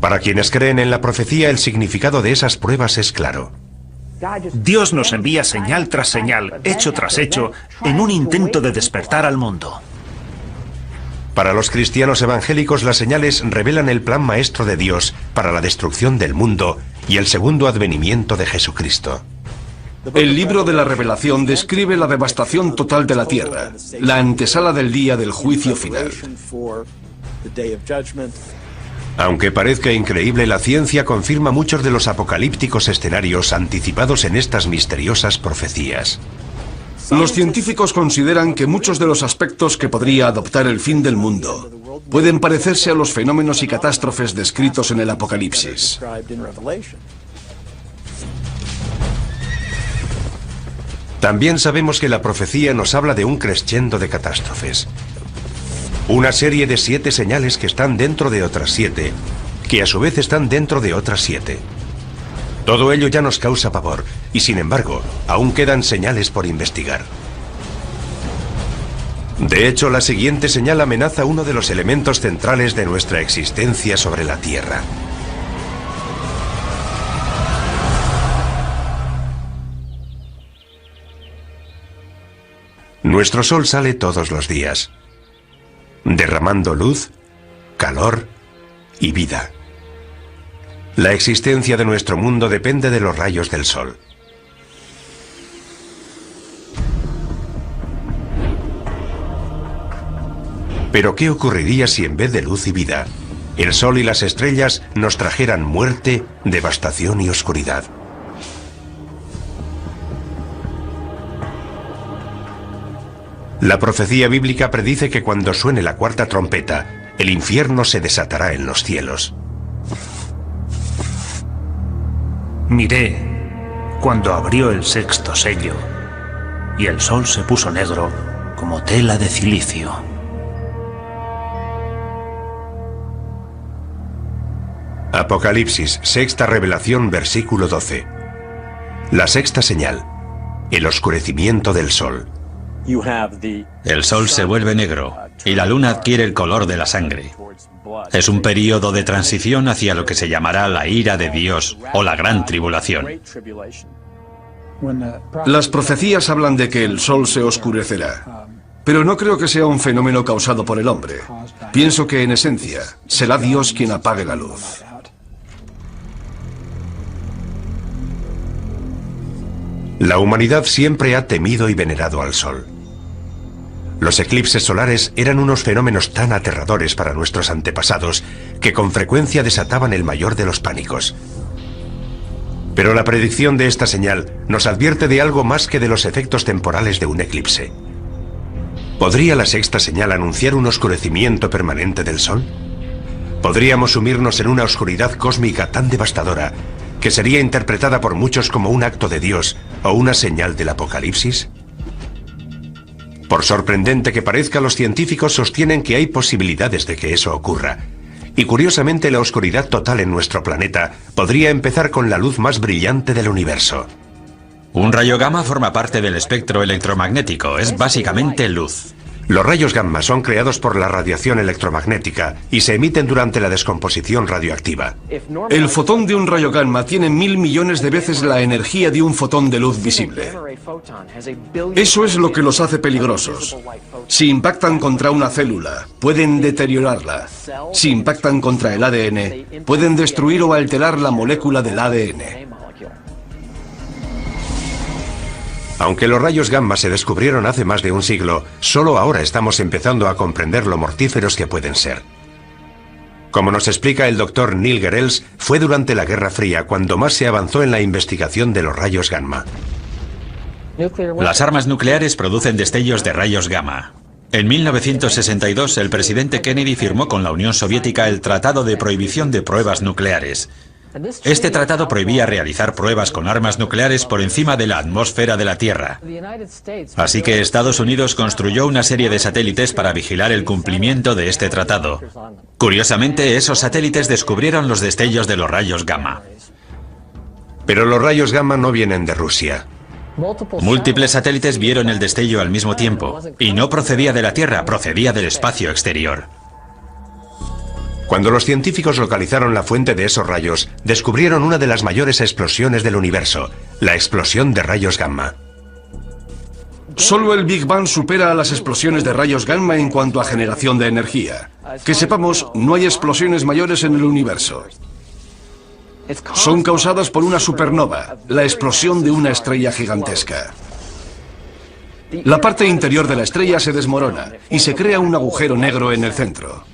Para quienes creen en la profecía, el significado de esas pruebas es claro. Dios nos envía señal tras señal, hecho tras hecho, en un intento de despertar al mundo. Para los cristianos evangélicos, las señales revelan el plan maestro de Dios para la destrucción del mundo y el segundo advenimiento de Jesucristo. El libro de la Revelación describe la devastación total de la tierra, la antesala del día del juicio final. Aunque parezca increíble, la ciencia confirma muchos de los apocalípticos escenarios anticipados en estas misteriosas profecías. Los científicos consideran que muchos de los aspectos que podría adoptar el fin del mundo pueden parecerse a los fenómenos y catástrofes descritos en el Apocalipsis. También sabemos que la profecía nos habla de un crescendo de catástrofes. Una serie de 7 señales que están dentro de otras 7, que a su vez están dentro de otras 7. Todo ello ya nos causa pavor, y sin embargo, aún quedan señales por investigar. De hecho, la siguiente señal amenaza uno de los elementos centrales de nuestra existencia sobre la Tierra. Nuestro Sol sale todos los días, derramando luz, calor y vida. La existencia de nuestro mundo depende de los rayos del Sol. Pero ¿qué ocurriría si en vez de luz y vida, el Sol y las estrellas nos trajeran muerte, devastación y oscuridad? La profecía bíblica predice que cuando suene la cuarta trompeta, el infierno se desatará en los cielos. Miré cuando abrió el sexto sello, y el sol se puso negro como tela de cilicio. Apocalipsis, sexta revelación, versículo 12. La sexta señal, el oscurecimiento del sol. El sol se vuelve negro y la luna adquiere el color de la sangre. Es un período de transición hacia lo que se llamará la ira de Dios o la gran tribulación. Las profecías hablan de que el sol se oscurecerá, pero no creo que sea un fenómeno causado por el hombre. Pienso que en esencia será Dios quien apague la luz. La humanidad siempre ha temido y venerado al sol. Los eclipses solares eran unos fenómenos tan aterradores para nuestros antepasados que con frecuencia desataban el mayor de los pánicos. Pero la predicción de esta señal nos advierte de algo más que de los efectos temporales de un eclipse. ¿Podría la sexta señal anunciar un oscurecimiento permanente del sol? ¿Podríamos sumirnos en una oscuridad cósmica tan devastadora que sería interpretada por muchos como un acto de Dios o una señal del Apocalipsis? Por sorprendente que parezca, los científicos sostienen que hay posibilidades de que eso ocurra. Y curiosamente, la oscuridad total en nuestro planeta podría empezar con la luz más brillante del universo. Un rayo gamma forma parte del espectro electromagnético, es básicamente luz. Los rayos gamma son creados por la radiación electromagnética y se emiten durante la descomposición radioactiva. El fotón de un rayo gamma tiene 1000 millones de veces la energía de un fotón de luz visible. Eso es lo que los hace peligrosos. Si impactan contra una célula, pueden deteriorarla. Si impactan contra el ADN, pueden destruir o alterar la molécula del ADN. Aunque los rayos gamma se descubrieron hace más de un siglo, solo ahora estamos empezando a comprender lo mortíferos que pueden ser. Como nos explica el doctor Neil Gehrels, fue durante la Guerra Fría cuando más se avanzó en la investigación de los rayos gamma. Las armas nucleares producen destellos de rayos gamma. En 1962, el presidente Kennedy firmó con la Unión Soviética el Tratado de Prohibición de Pruebas Nucleares. Este tratado prohibía realizar pruebas con armas nucleares por encima de la atmósfera de la Tierra. Así que Estados Unidos construyó una serie de satélites para vigilar el cumplimiento de este tratado. Curiosamente, esos satélites descubrieron los destellos de los rayos gamma. Pero los rayos gamma no vienen de Rusia. Múltiples satélites vieron el destello al mismo tiempo, y no procedía de la Tierra, procedía del espacio exterior. Cuando los científicos localizaron la fuente de esos rayos, descubrieron una de las mayores explosiones del universo, la explosión de rayos gamma. Solo el Big Bang supera a las explosiones de rayos gamma en cuanto a generación de energía. Que sepamos, no hay explosiones mayores en el universo. Son causadas por una supernova, la explosión de una estrella gigantesca. La parte interior de la estrella se desmorona y se crea un agujero negro en el centro.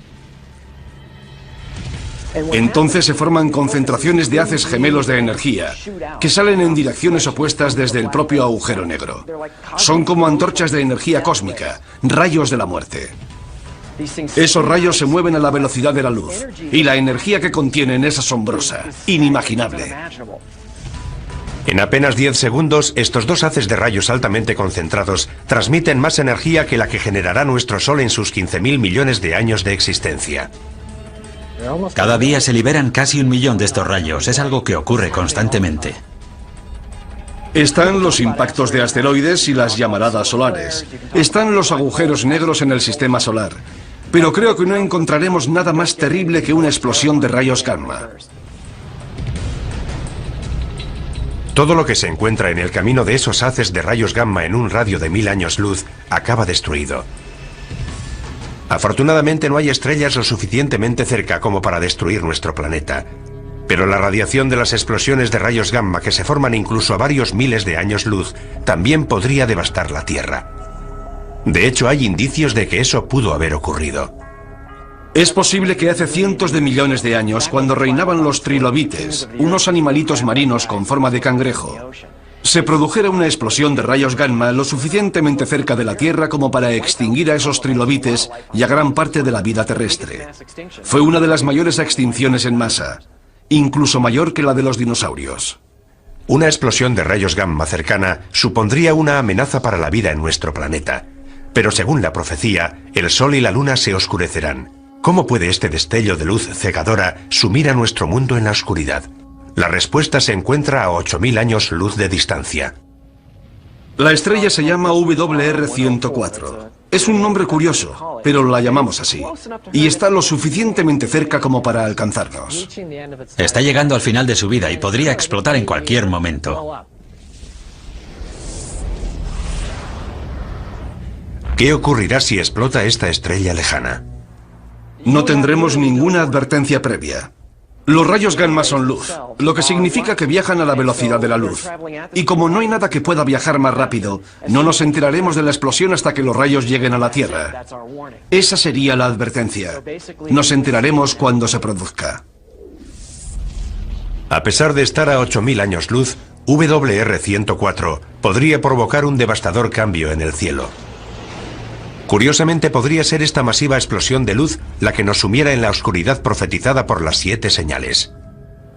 Entonces se forman concentraciones de haces gemelos de energía que salen en direcciones opuestas desde el propio agujero negro. Son como antorchas de energía cósmica, rayos de la muerte. Esos rayos se mueven a la velocidad de la luz y la energía que contienen es asombrosa, inimaginable. En apenas 10 segundos, estos dos haces de rayos altamente concentrados transmiten más energía que la que generará nuestro Sol en sus 15.000 millones de años de existencia. Cada día se liberan casi 1 millón de estos rayos, es algo que ocurre constantemente. Están los impactos de asteroides y las llamaradas solares. Están los agujeros negros en el sistema solar. Pero creo que no encontraremos nada más terrible que una explosión de rayos gamma. Todo lo que se encuentra en el camino de esos haces de rayos gamma en un radio de 1000 años luz acaba destruido. Afortunadamente no hay estrellas lo suficientemente cerca como para destruir nuestro planeta. Pero la radiación de las explosiones de rayos gamma que se forman incluso a varios miles de años luz también podría devastar la Tierra. De hecho, hay indicios de que eso pudo haber ocurrido. Es posible que hace cientos de millones de años, cuando reinaban los trilobites, unos animalitos marinos con forma de cangrejo, se produjera una explosión de rayos gamma lo suficientemente cerca de la Tierra como para extinguir a esos trilobites y a gran parte de la vida terrestre. Fue una de las mayores extinciones en masa, incluso mayor que la de los dinosaurios. Una explosión de rayos gamma cercana supondría una amenaza para la vida en nuestro planeta. Pero según la profecía, el Sol y la Luna se oscurecerán. ¿Cómo puede este destello de luz cegadora sumir a nuestro mundo en la oscuridad? La respuesta se encuentra a 8000 años luz de distancia. La estrella se llama WR104. Es un nombre curioso, pero la llamamos así. Y está lo suficientemente cerca como para alcanzarnos. Está llegando al final de su vida y podría explotar en cualquier momento. ¿Qué ocurrirá si explota esta estrella lejana? No tendremos ninguna advertencia previa. Los rayos gamma son luz, lo que significa que viajan a la velocidad de la luz. Y como no hay nada que pueda viajar más rápido, no nos enteraremos de la explosión hasta que los rayos lleguen a la Tierra. Esa sería la advertencia. Nos enteraremos cuando se produzca. A pesar de estar a 8000 años luz, WR104 podría provocar un devastador cambio en el cielo. Curiosamente, podría ser esta masiva explosión de luz la que nos sumiera en la oscuridad profetizada por las 7 señales.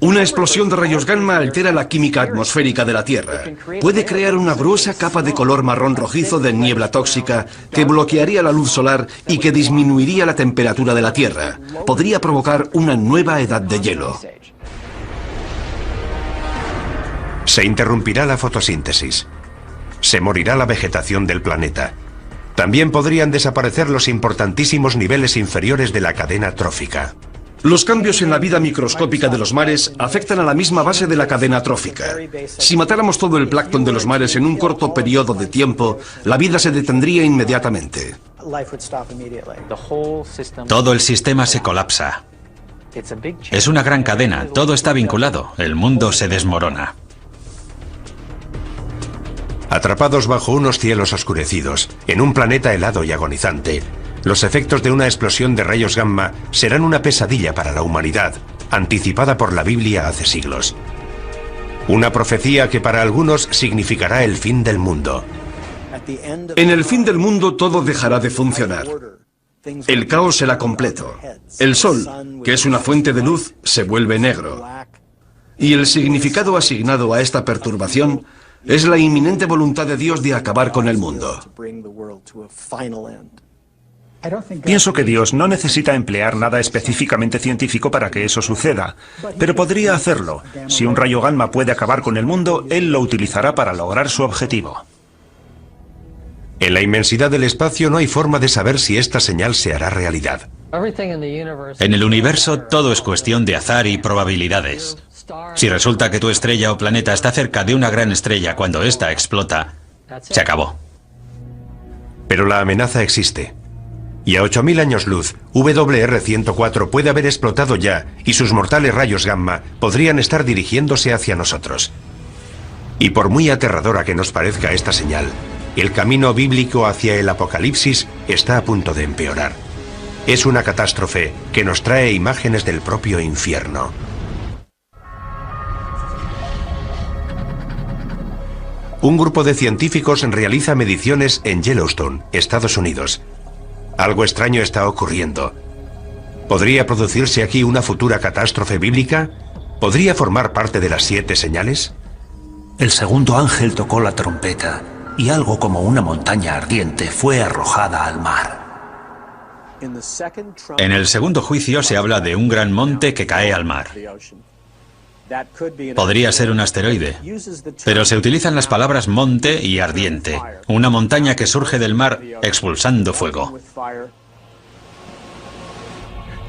Una explosión de rayos gamma altera la química atmosférica de la Tierra. Puede crear una gruesa capa de color marrón rojizo de niebla tóxica que bloquearía la luz solar y que disminuiría la temperatura de la Tierra. Podría provocar una nueva edad de hielo. Se interrumpirá la fotosíntesis. Se morirá la vegetación del planeta. También podrían desaparecer los importantísimos niveles inferiores de la cadena trófica. Los cambios en la vida microscópica de los mares afectan a la misma base de la cadena trófica. Si matáramos todo el plancton de los mares en un corto periodo de tiempo, la vida se detendría inmediatamente. Todo el sistema se colapsa. Es una gran cadena, todo está vinculado, el mundo se desmorona. Atrapados bajo unos cielos oscurecidos, en un planeta helado y agonizante, los efectos de una explosión de rayos gamma serán una pesadilla para la humanidad, anticipada por la Biblia hace siglos. Una profecía que para algunos significará el fin del mundo. En el fin del mundo todo dejará de funcionar. El caos será completo. El Sol, que es una fuente de luz, se vuelve negro. Y el significado asignado a esta perturbación es la inminente voluntad de Dios de acabar con el mundo. Pienso que Dios no necesita emplear nada específicamente científico para que eso suceda, pero podría hacerlo. Si un rayo gamma puede acabar con el mundo, Él lo utilizará para lograr su objetivo. En la inmensidad del espacio no hay forma de saber si esta señal se hará realidad. En el universo todo es cuestión de azar y probabilidades. Si resulta que tu estrella o planeta está cerca de una gran estrella cuando ésta explota, se acabó. Pero la amenaza existe. Y a 8000 años luz, WR-104 puede haber explotado ya y sus mortales rayos gamma podrían estar dirigiéndose hacia nosotros. Y por muy aterradora que nos parezca esta señal, el camino bíblico hacia el apocalipsis está a punto de empeorar. Es una catástrofe que nos trae imágenes del propio infierno. Un grupo de científicos realiza mediciones en Yellowstone, Estados Unidos. Algo extraño está ocurriendo. ¿Podría producirse aquí una futura catástrofe bíblica? ¿Podría formar parte de las 7 señales? El segundo ángel tocó la trompeta y algo como una montaña ardiente fue arrojada al mar. En el segundo juicio se habla de un gran monte que cae al mar. Podría ser un asteroide, pero se utilizan las palabras monte y ardiente, una montaña que surge del mar expulsando fuego.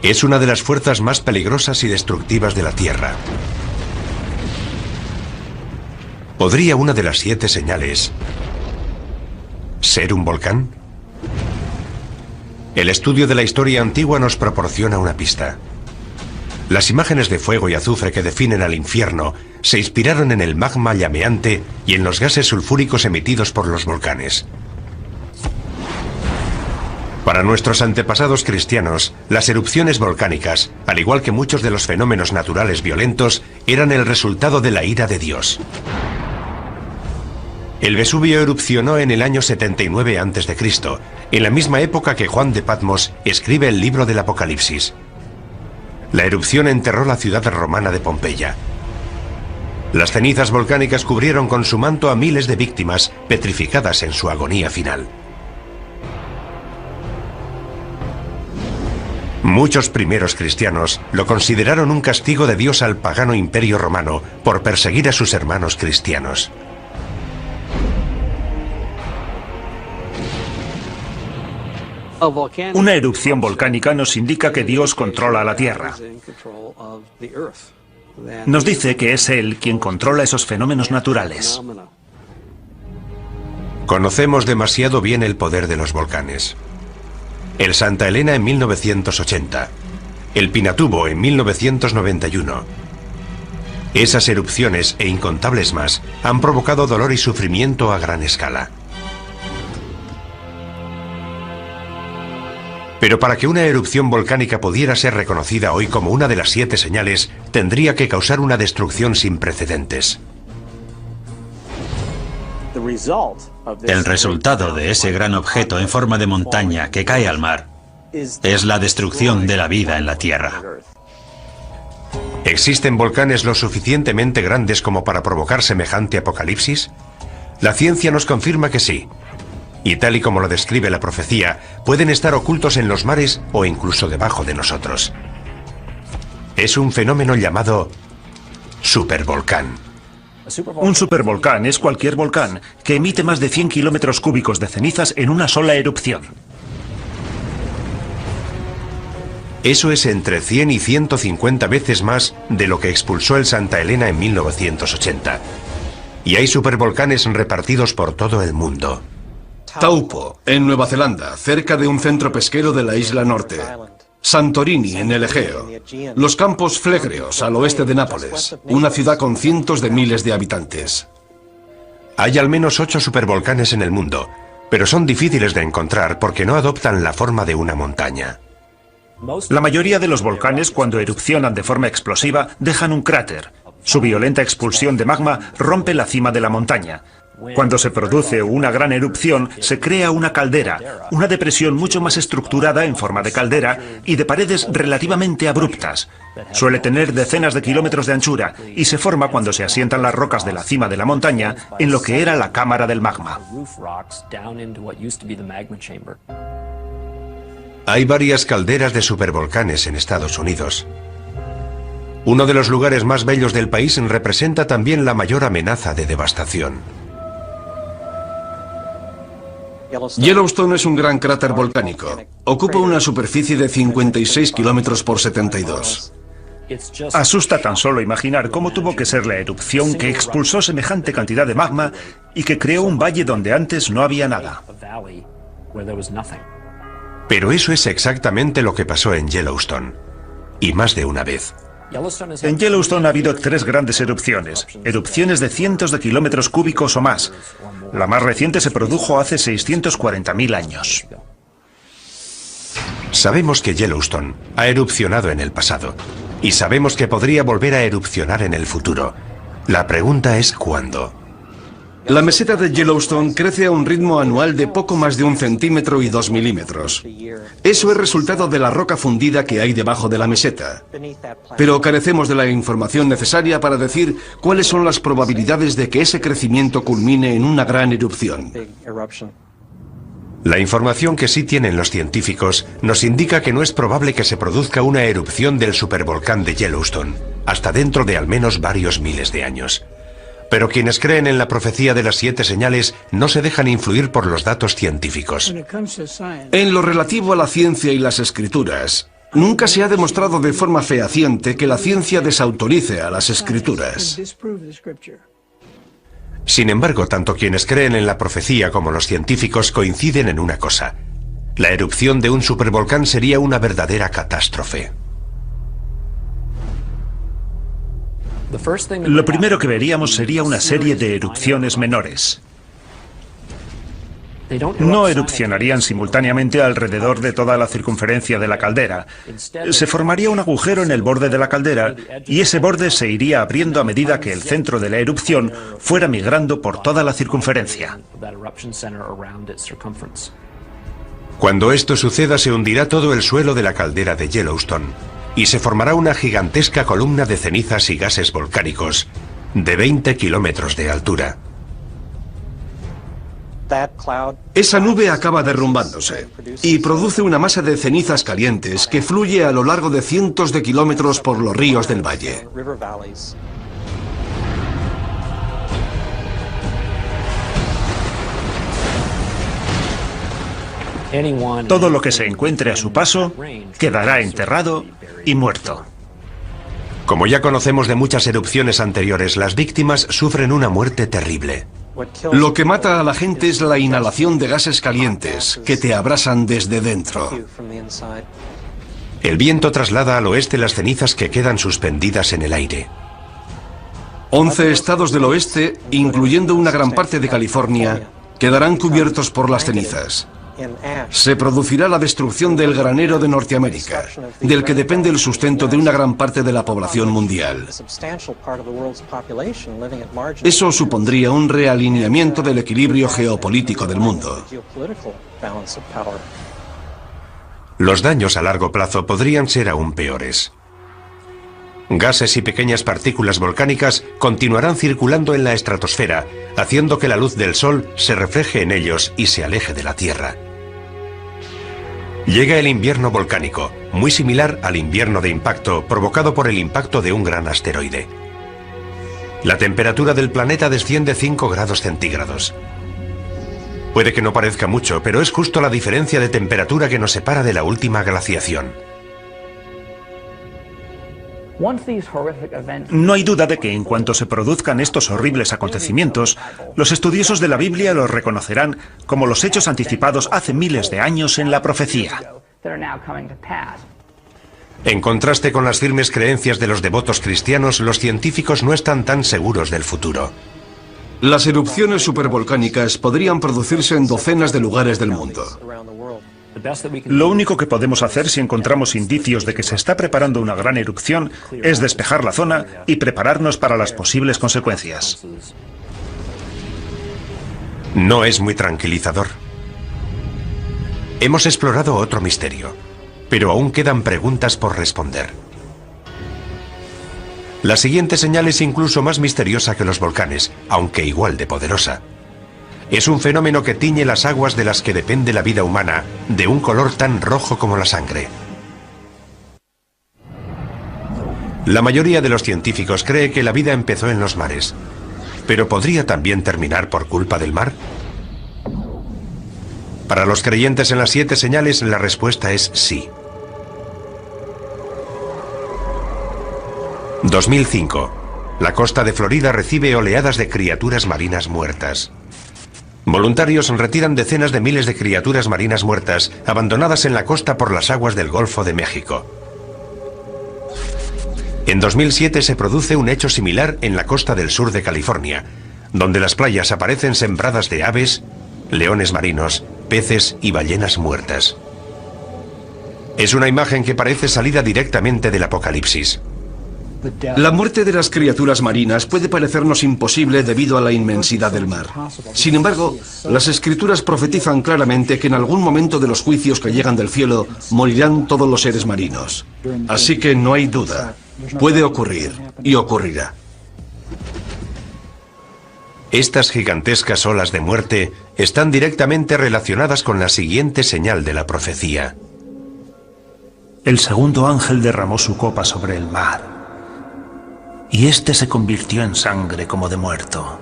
Es una de las fuerzas más peligrosas y destructivas de la Tierra. ¿Podría una de las 7 señales ser un volcán? El estudio de la historia antigua nos proporciona una pista. Las imágenes de fuego y azufre que definen al infierno se inspiraron en el magma llameante y en los gases sulfúricos emitidos por los volcanes. Para nuestros antepasados cristianos, las erupciones volcánicas, al igual que muchos de los fenómenos naturales violentos, eran el resultado de la ira de Dios. El Vesubio erupcionó en el año 79 a.C., en la misma época que Juan de Patmos escribe el libro del Apocalipsis. La erupción enterró la ciudad romana de Pompeya. Las cenizas volcánicas cubrieron con su manto a miles de víctimas petrificadas en su agonía final. Muchos primeros cristianos lo consideraron un castigo de Dios al pagano imperio romano por perseguir a sus hermanos cristianos. Una erupción volcánica nos indica que Dios controla la Tierra. Nos dice que es Él quien controla esos fenómenos naturales. Conocemos demasiado bien el poder de los volcanes. El Santa Elena en 1980. El Pinatubo en 1991. Esas erupciones e incontables más han provocado dolor y sufrimiento a gran escala. Pero para que una erupción volcánica pudiera ser reconocida hoy como una de las 7 señales, tendría que causar una destrucción sin precedentes. El resultado de ese gran objeto en forma de montaña que cae al mar es la destrucción de la vida en la Tierra. ¿Existen volcanes lo suficientemente grandes como para provocar semejante apocalipsis? La ciencia nos confirma que sí. Y tal y como lo describe la profecía, pueden estar ocultos en los mares o incluso debajo de nosotros. Es un fenómeno llamado supervolcán. Un supervolcán es cualquier volcán que emite más de 100 kilómetros cúbicos de cenizas en una sola erupción. Eso es entre 100 y 150 veces más de lo que expulsó el Santa Elena en 1980. Y hay supervolcanes repartidos por todo el mundo. Taupo, en Nueva Zelanda, cerca de un centro pesquero de la isla norte. Santorini, en el Egeo. Los Campos Flegreos, al oeste de Nápoles, una ciudad con cientos de miles de habitantes. Hay al menos 8 supervolcanes en el mundo, pero son difíciles de encontrar porque no adoptan la forma de una montaña. La mayoría de los volcanes, cuando erupcionan de forma explosiva, dejan un cráter. Su violenta expulsión de magma rompe la cima de la montaña. Cuando se produce una gran erupción, se crea una caldera, una depresión mucho más estructurada en forma de caldera y de paredes relativamente abruptas. Suele tener decenas de kilómetros de anchura y se forma cuando se asientan las rocas de la cima de la montaña en lo que era la cámara del magma. Hay varias calderas de supervolcanes en Estados Unidos. Uno de los lugares más bellos del país representa también la mayor amenaza de devastación. Yellowstone es un gran cráter volcánico. Ocupa una superficie de 56 kilómetros por 72. Asusta tan solo imaginar cómo tuvo que ser la erupción que expulsó semejante cantidad de magma y que creó un valle donde antes no había nada. Pero eso es exactamente lo que pasó en Yellowstone. Y más de una vez. En Yellowstone ha habido 3 grandes erupciones de cientos de kilómetros cúbicos o más. La más reciente se produjo hace 640.000 años. Sabemos que Yellowstone ha erupcionado en el pasado. Y sabemos que podría volver a erupcionar en el futuro. La pregunta es ¿cuándo? La meseta de Yellowstone crece a un ritmo anual de poco más de 1 centímetro y 2 milímetros. Eso es resultado de la roca fundida que hay debajo de la meseta. Pero carecemos de la información necesaria para decir cuáles son las probabilidades de que ese crecimiento culmine en una gran erupción. La información que sí tienen los científicos nos indica que no es probable que se produzca una erupción del supervolcán de Yellowstone, hasta dentro de al menos varios miles de años. Pero quienes creen en la profecía de las 7 señales no se dejan influir por los datos científicos. En lo relativo a la ciencia y las escrituras, nunca se ha demostrado de forma fehaciente que la ciencia desautorice a las escrituras. Sin embargo, tanto quienes creen en la profecía como los científicos coinciden en una cosa. La erupción de un supervolcán sería una verdadera catástrofe. Lo primero que veríamos sería una serie de erupciones menores. No erupcionarían simultáneamente alrededor de toda la circunferencia de la caldera. Se formaría un agujero en el borde de la caldera y ese borde se iría abriendo a medida que el centro de la erupción fuera migrando por toda la circunferencia. Cuando esto suceda, se hundirá todo el suelo de la caldera de Yellowstone y se formará una gigantesca columna de cenizas y gases volcánicos de 20 kilómetros de altura. Esa nube acaba derrumbándose y produce una masa de cenizas calientes que fluye a lo largo de cientos de kilómetros por los ríos del valle. Todo lo que se encuentre a su paso quedará enterrado y muerto. Como ya conocemos de muchas erupciones anteriores, las víctimas sufren una muerte terrible. Lo que mata a la gente es la inhalación de gases calientes que te abrasan desde dentro. El viento traslada al oeste las cenizas que quedan suspendidas en el aire. 11 estados del oeste, incluyendo una gran parte de California, quedarán cubiertos por las cenizas. Se producirá la destrucción del granero de Norteamérica, del que depende el sustento de una gran parte de la población mundial. Eso supondría un realineamiento del equilibrio geopolítico del mundo. Los daños a largo plazo podrían ser aún peores. Gases y pequeñas partículas volcánicas continuarán circulando en la estratosfera, haciendo que la luz del Sol se refleje en ellos y se aleje de la Tierra. Llega el invierno volcánico, muy similar al invierno de impacto provocado por el impacto de un gran asteroide. La temperatura del planeta desciende 5 grados centígrados. Puede que no parezca mucho, pero es justo la diferencia de temperatura que nos separa de la última glaciación. No hay duda de que en cuanto se produzcan estos horribles acontecimientos, los estudiosos de la Biblia los reconocerán como los hechos anticipados hace miles de años en la profecía. En contraste con las firmes creencias de los devotos cristianos, los científicos no están tan seguros del futuro. Las erupciones supervolcánicas podrían producirse en docenas de lugares del mundo. Lo único que podemos hacer si encontramos indicios de que se está preparando una gran erupción es despejar la zona y prepararnos para las posibles consecuencias. No es muy tranquilizador. Hemos explorado otro misterio, pero aún quedan preguntas por responder. La siguiente señal es incluso más misteriosa que los volcanes, aunque igual de poderosa. Es un fenómeno que tiñe las aguas de las que depende la vida humana, de un color tan rojo como la sangre. La mayoría de los científicos cree que la vida empezó en los mares. ¿Pero podría también terminar por culpa del mar? Para los creyentes en las 7 señales, la respuesta es sí. 2005. La costa de Florida recibe oleadas de criaturas marinas muertas. Voluntarios retiran decenas de miles de criaturas marinas muertas abandonadas en la costa por las aguas del Golfo de México. En 2007 se produce un hecho similar en la costa del sur de California, donde las playas aparecen sembradas de aves, leones marinos, peces y ballenas muertas. Es una imagen que parece salida directamente del Apocalipsis. La muerte de las criaturas marinas puede parecernos imposible debido a la inmensidad del mar. Sin embargo, las escrituras profetizan claramente que en algún momento de los juicios que llegan del cielo morirán todos los seres marinos. Así que no hay duda. Puede ocurrir y ocurrirá. Estas gigantescas olas de muerte están directamente relacionadas con la siguiente señal de la profecía. El segundo ángel derramó su copa sobre el mar, y éste se convirtió en sangre como de muerto,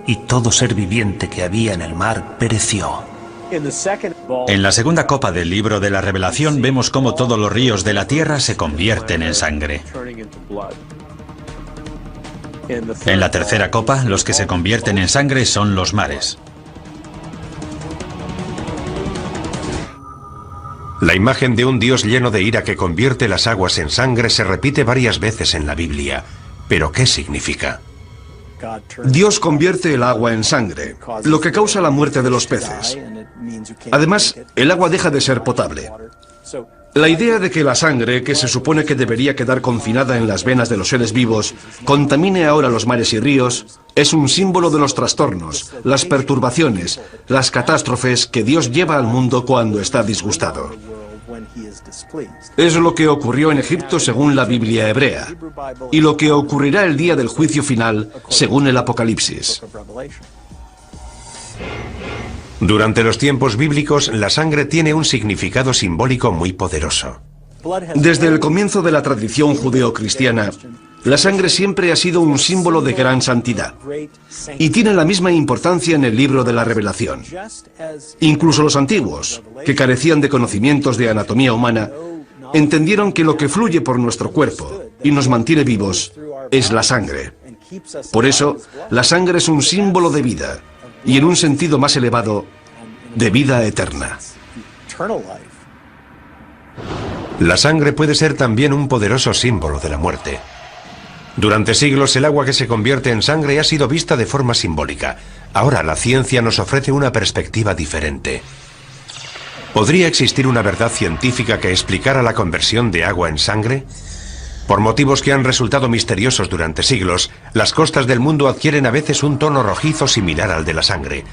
y todo ser viviente que había en el mar pereció. En la segunda copa del libro de la Revelación vemos cómo todos los ríos de la tierra se convierten en sangre. En la tercera copa, los que se convierten en sangre son los mares. La imagen de un Dios lleno de ira que convierte las aguas en sangre se repite varias veces en la Biblia. ¿Pero qué significa? Dios convierte el agua en sangre, lo que causa la muerte de los peces. Además, el agua deja de ser potable. La idea de que la sangre, que se supone que debería quedar confinada en las venas de los seres vivos, contamine ahora los mares y ríos, es un símbolo de los trastornos, las perturbaciones, las catástrofes que Dios lleva al mundo cuando está disgustado. Es lo que ocurrió en Egipto según la Biblia hebrea, y lo que ocurrirá el día del juicio final según el Apocalipsis. Durante los tiempos bíblicos, la sangre tiene un significado simbólico muy poderoso. Desde el comienzo de la tradición judeocristiana, la sangre siempre ha sido un símbolo de gran santidad, y tiene la misma importancia en el libro de la Revelación. Incluso los antiguos, que carecían de conocimientos de anatomía humana, entendieron que lo que fluye por nuestro cuerpo y nos mantiene vivos es la sangre. Por eso, la sangre es un símbolo de vida, y en un sentido más elevado, de vida eterna. La sangre puede ser también un poderoso símbolo de la muerte. Durante siglos el agua que se convierte en sangre ha sido vista de forma simbólica. Ahora la ciencia nos ofrece una perspectiva diferente. ¿Podría existir una verdad científica que explicara la conversión de agua en sangre? Por motivos que han resultado misteriosos durante siglos, las costas del mundo adquieren a veces un tono rojizo similar al de la sangre.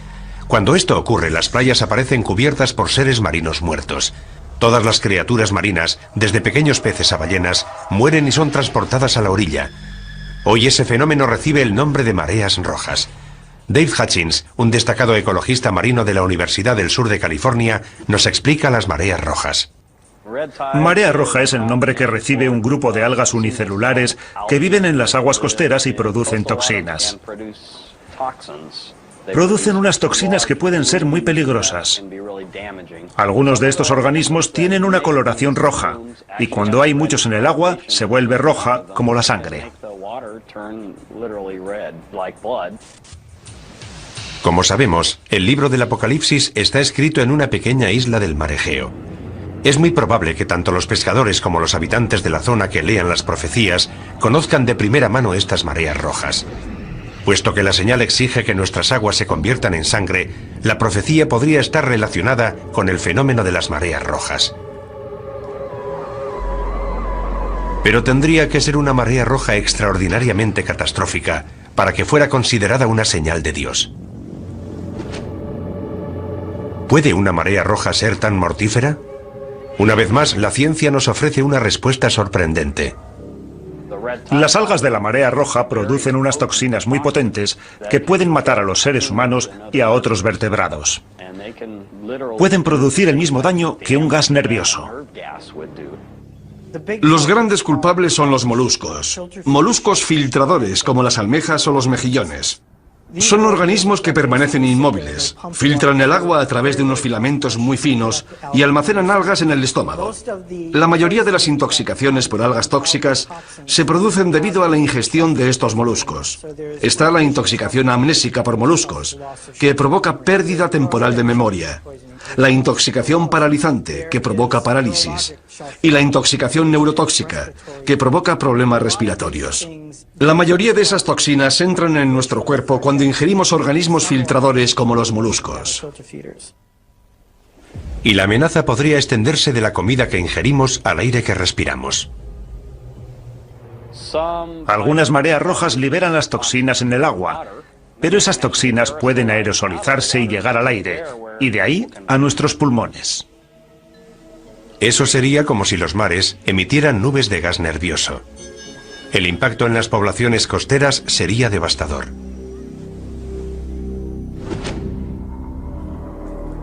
Cuando esto ocurre, las playas aparecen cubiertas por seres marinos muertos. Todas las criaturas marinas, desde pequeños peces a ballenas, mueren y son transportadas a la orilla. Hoy ese fenómeno recibe el nombre de mareas rojas. Dave Hutchins, un destacado ecologista marino de la Universidad del Sur de California, nos explica las mareas rojas. Marea roja es el nombre que recibe un grupo de algas unicelulares que viven en las aguas costeras y producen toxinas. Producen unas toxinas que pueden ser muy peligrosas. Algunos de estos organismos tienen una coloración roja, y cuando hay muchos en el agua, se vuelve roja como la sangre. Como sabemos, el libro del Apocalipsis está escrito en una pequeña isla del mar Egeo. Es muy probable que tanto los pescadores como los habitantes de la zona que lean las profecías conozcan de primera mano estas mareas rojas. Puesto que la señal exige que nuestras aguas se conviertan en sangre, la profecía podría estar relacionada con el fenómeno de las mareas rojas. Pero tendría que ser una marea roja extraordinariamente catastrófica para que fuera considerada una señal de Dios. ¿Puede una marea roja ser tan mortífera? Una vez más, la ciencia nos ofrece una respuesta sorprendente. Las algas de la marea roja producen unas toxinas muy potentes que pueden matar a los seres humanos y a otros vertebrados. Pueden producir el mismo daño que un gas nervioso. Los grandes culpables son los moluscos. Moluscos filtradores como las almejas o los mejillones. Son organismos que permanecen inmóviles, filtran el agua a través de unos filamentos muy finos y almacenan algas en el estómago. La mayoría de las intoxicaciones por algas tóxicas se producen debido a la ingestión de estos moluscos. Está la intoxicación amnésica por moluscos, que provoca pérdida temporal de memoria. La intoxicación paralizante, que provoca parálisis. Y la intoxicación neurotóxica, que provoca problemas respiratorios. La mayoría de esas toxinas entran en nuestro cuerpo cuando ingerimos organismos filtradores como los moluscos. Y la amenaza podría extenderse de la comida que ingerimos al aire que respiramos. Algunas mareas rojas liberan las toxinas en el agua, pero esas toxinas pueden aerosolizarse y llegar al aire, y de ahí a nuestros pulmones. Eso sería como si los mares emitieran nubes de gas nervioso. El impacto en las poblaciones costeras sería devastador.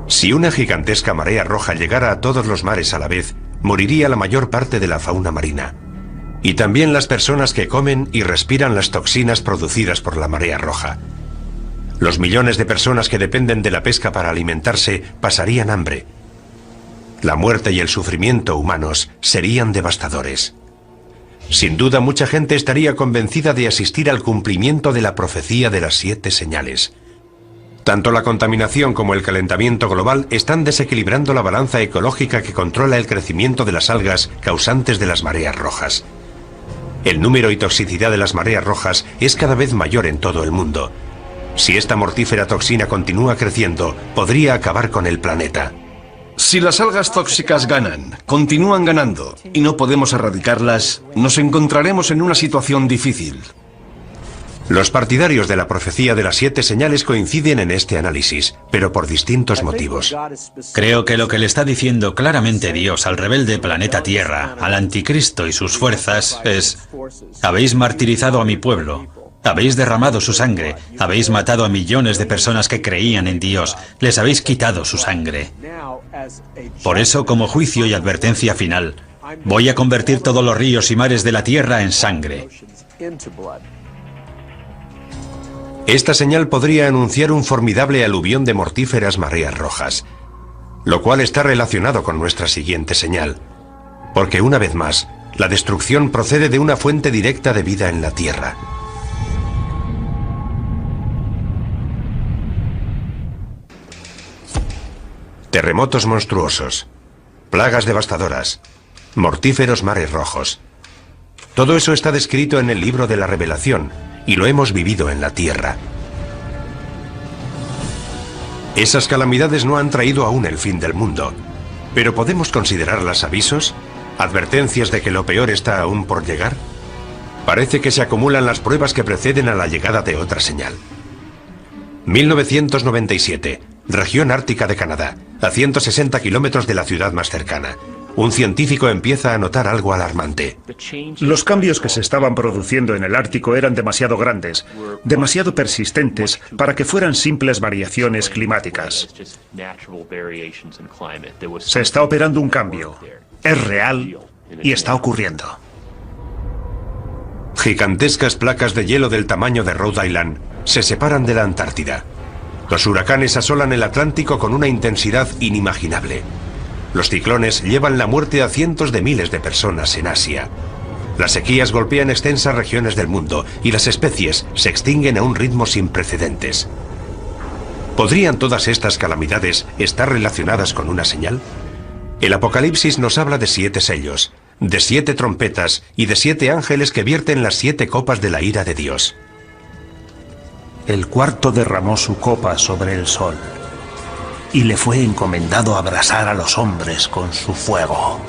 Si una gigantesca marea roja llegara a todos los mares a la vez, moriría la mayor parte de la fauna marina. Y también las personas que comen y respiran las toxinas producidas por la marea roja. Los millones de personas que dependen de la pesca para alimentarse pasarían hambre. La muerte y el sufrimiento humanos serían devastadores. Sin duda, mucha gente estaría convencida de asistir al cumplimiento de la profecía de las 7 señales. Tanto la contaminación como el calentamiento global están desequilibrando la balanza ecológica que controla el crecimiento de las algas causantes de las mareas rojas. El número y toxicidad de las mareas rojas es cada vez mayor en todo el mundo. Si esta mortífera toxina continúa creciendo, podría acabar con el planeta. Si las algas tóxicas ganan, continúan ganando, y no podemos erradicarlas, nos encontraremos en una situación difícil. Los partidarios de la profecía de las 7 señales coinciden en este análisis, pero por distintos motivos. Creo que lo que le está diciendo claramente Dios al rebelde planeta Tierra, al anticristo y sus fuerzas, es: habéis martirizado a mi pueblo. Habéis derramado su sangre, habéis matado a millones de personas que creían en Dios, les habéis quitado su sangre. Por eso, como juicio y advertencia final, voy a convertir todos los ríos y mares de la tierra en sangre. Esta señal podría anunciar un formidable aluvión de mortíferas mareas rojas, lo cual está relacionado con nuestra siguiente señal, porque una vez más, la destrucción procede de una fuente directa de vida en la tierra. Terremotos monstruosos, plagas devastadoras, mortíferos mares rojos. Todo eso está descrito en el libro de la Revelación y lo hemos vivido en la tierra. Esas calamidades no han traído aún el fin del mundo, pero ¿podemos considerarlas avisos? ¿Advertencias de que lo peor está aún por llegar? Parece que se acumulan las pruebas que preceden a la llegada de otra señal. 1997, región ártica de Canadá, a 160 kilómetros de la ciudad más cercana. Un científico empieza a notar algo alarmante. Los cambios que se estaban produciendo en el Ártico eran demasiado grandes, demasiado persistentes para que fueran simples variaciones climáticas. Se está operando un cambio. Es real y está ocurriendo. Gigantescas placas de hielo del tamaño de Rhode Island se separan de la Antártida. Los huracanes asolan el Atlántico con una intensidad inimaginable. Los ciclones llevan la muerte a cientos de miles de personas en Asia. Las sequías golpean extensas regiones del mundo y las especies se extinguen a un ritmo sin precedentes. ¿Podrían todas estas calamidades estar relacionadas con una señal? El Apocalipsis nos habla de 7 sellos, de 7 trompetas y de 7 ángeles que vierten las 7 copas de la ira de Dios. El cuarto derramó su copa sobre el sol, y le fue encomendado abrasar a los hombres con su fuego.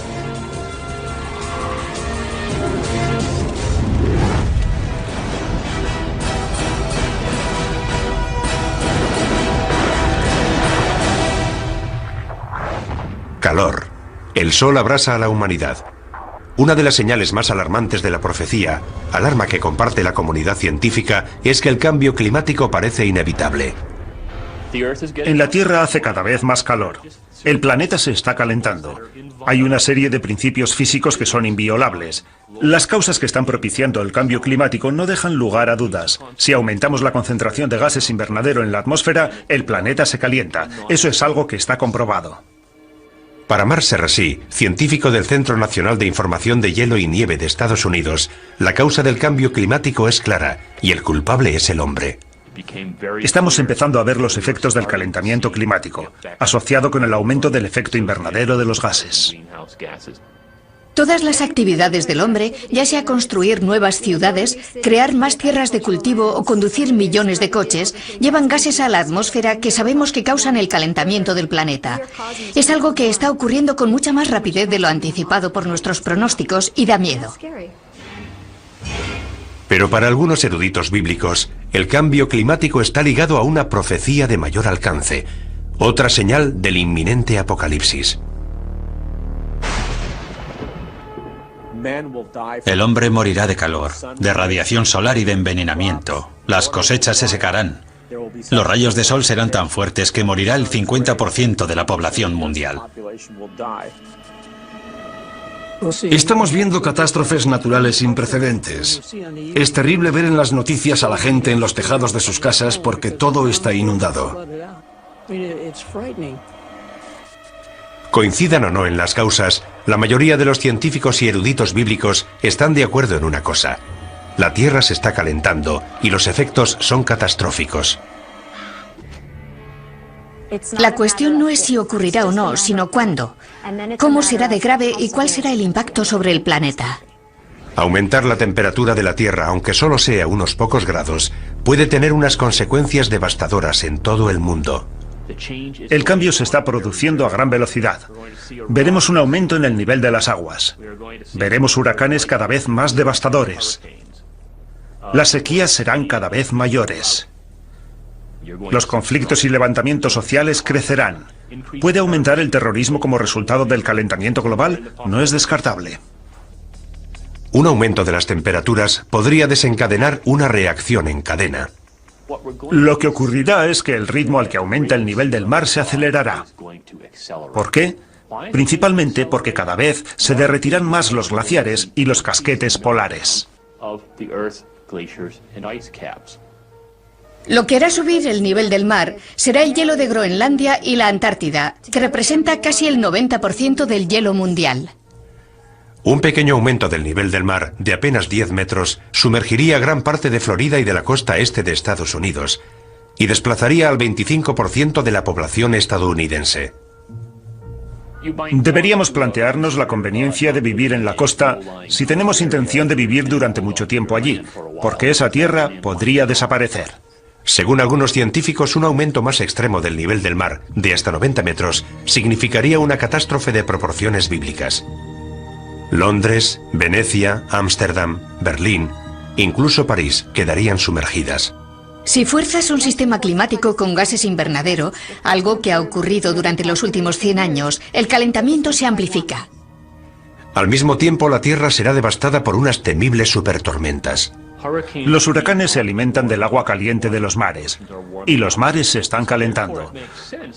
Calor. El sol abrasa a la humanidad. Una de las señales más alarmantes de la profecía, alarma que comparte la comunidad científica, es que el cambio climático parece inevitable. En la Tierra hace cada vez más calor. El planeta se está calentando. Hay una serie de principios físicos que son inviolables. Las causas que están propiciando el cambio climático no dejan lugar a dudas. Si aumentamos la concentración de gases invernadero en la atmósfera, el planeta se calienta. Eso es algo que está comprobado. Para Mark Serrasí, científico del Centro Nacional de Información de Hielo y Nieve de Estados Unidos, la causa del cambio climático es clara y el culpable es el hombre. Estamos empezando a ver los efectos del calentamiento climático, asociado con el aumento del efecto invernadero de los gases. Todas las actividades del hombre, ya sea construir nuevas ciudades, crear más tierras de cultivo o conducir millones de coches, llevan gases a la atmósfera que sabemos que causan el calentamiento del planeta. Es algo que está ocurriendo con mucha más rapidez de lo anticipado por nuestros pronósticos y da miedo. Pero para algunos eruditos bíblicos, el cambio climático está ligado a una profecía de mayor alcance, otra señal del inminente apocalipsis. El hombre morirá de calor, de radiación solar y de envenenamiento. Las cosechas se secarán. Los rayos de sol serán tan fuertes que morirá el 50% de la población mundial. Estamos viendo catástrofes naturales sin precedentes. Es terrible ver en las noticias a la gente en los tejados de sus casas porque todo está inundado. Coincidan o no en las causas, la mayoría de los científicos y eruditos bíblicos están de acuerdo en una cosa. La Tierra se está calentando y los efectos son catastróficos. La cuestión no es si ocurrirá o no, sino cuándo. ¿Cómo será de grave y cuál será el impacto sobre el planeta? Aumentar la temperatura de la Tierra, aunque solo sea unos pocos grados, puede tener unas consecuencias devastadoras en todo el mundo. El cambio se está produciendo a gran velocidad. Veremos un aumento en el nivel de las aguas. Veremos huracanes cada vez más devastadores. Las sequías serán cada vez mayores. Los conflictos y levantamientos sociales crecerán. ¿Puede aumentar el terrorismo como resultado del calentamiento global? No es descartable. Un aumento de las temperaturas podría desencadenar una reacción en cadena. Lo que ocurrirá es que el ritmo al que aumenta el nivel del mar se acelerará. ¿Por qué? Principalmente porque cada vez se derretirán más los glaciares y los casquetes polares. Lo que hará subir el nivel del mar será el hielo de Groenlandia y la Antártida, que representa casi el 90% del hielo mundial. Un pequeño aumento del nivel del mar, de apenas 10 metros, sumergiría gran parte de Florida y de la costa este de Estados Unidos, y desplazaría al 25% de la población estadounidense. Deberíamos plantearnos la conveniencia de vivir en la costa si tenemos intención de vivir durante mucho tiempo allí, porque esa tierra podría desaparecer. Según algunos científicos, un aumento más extremo del nivel del mar, de hasta 90 metros, significaría una catástrofe de proporciones bíblicas. Londres, Venecia, Ámsterdam, Berlín, incluso París quedarían sumergidas. Si fuerzas un sistema climático con gases invernadero, algo que ha ocurrido durante los últimos 100 años, el calentamiento se amplifica. Al mismo tiempo, la Tierra será devastada por unas temibles supertormentas. Los huracanes se alimentan del agua caliente de los mares, y los mares se están calentando.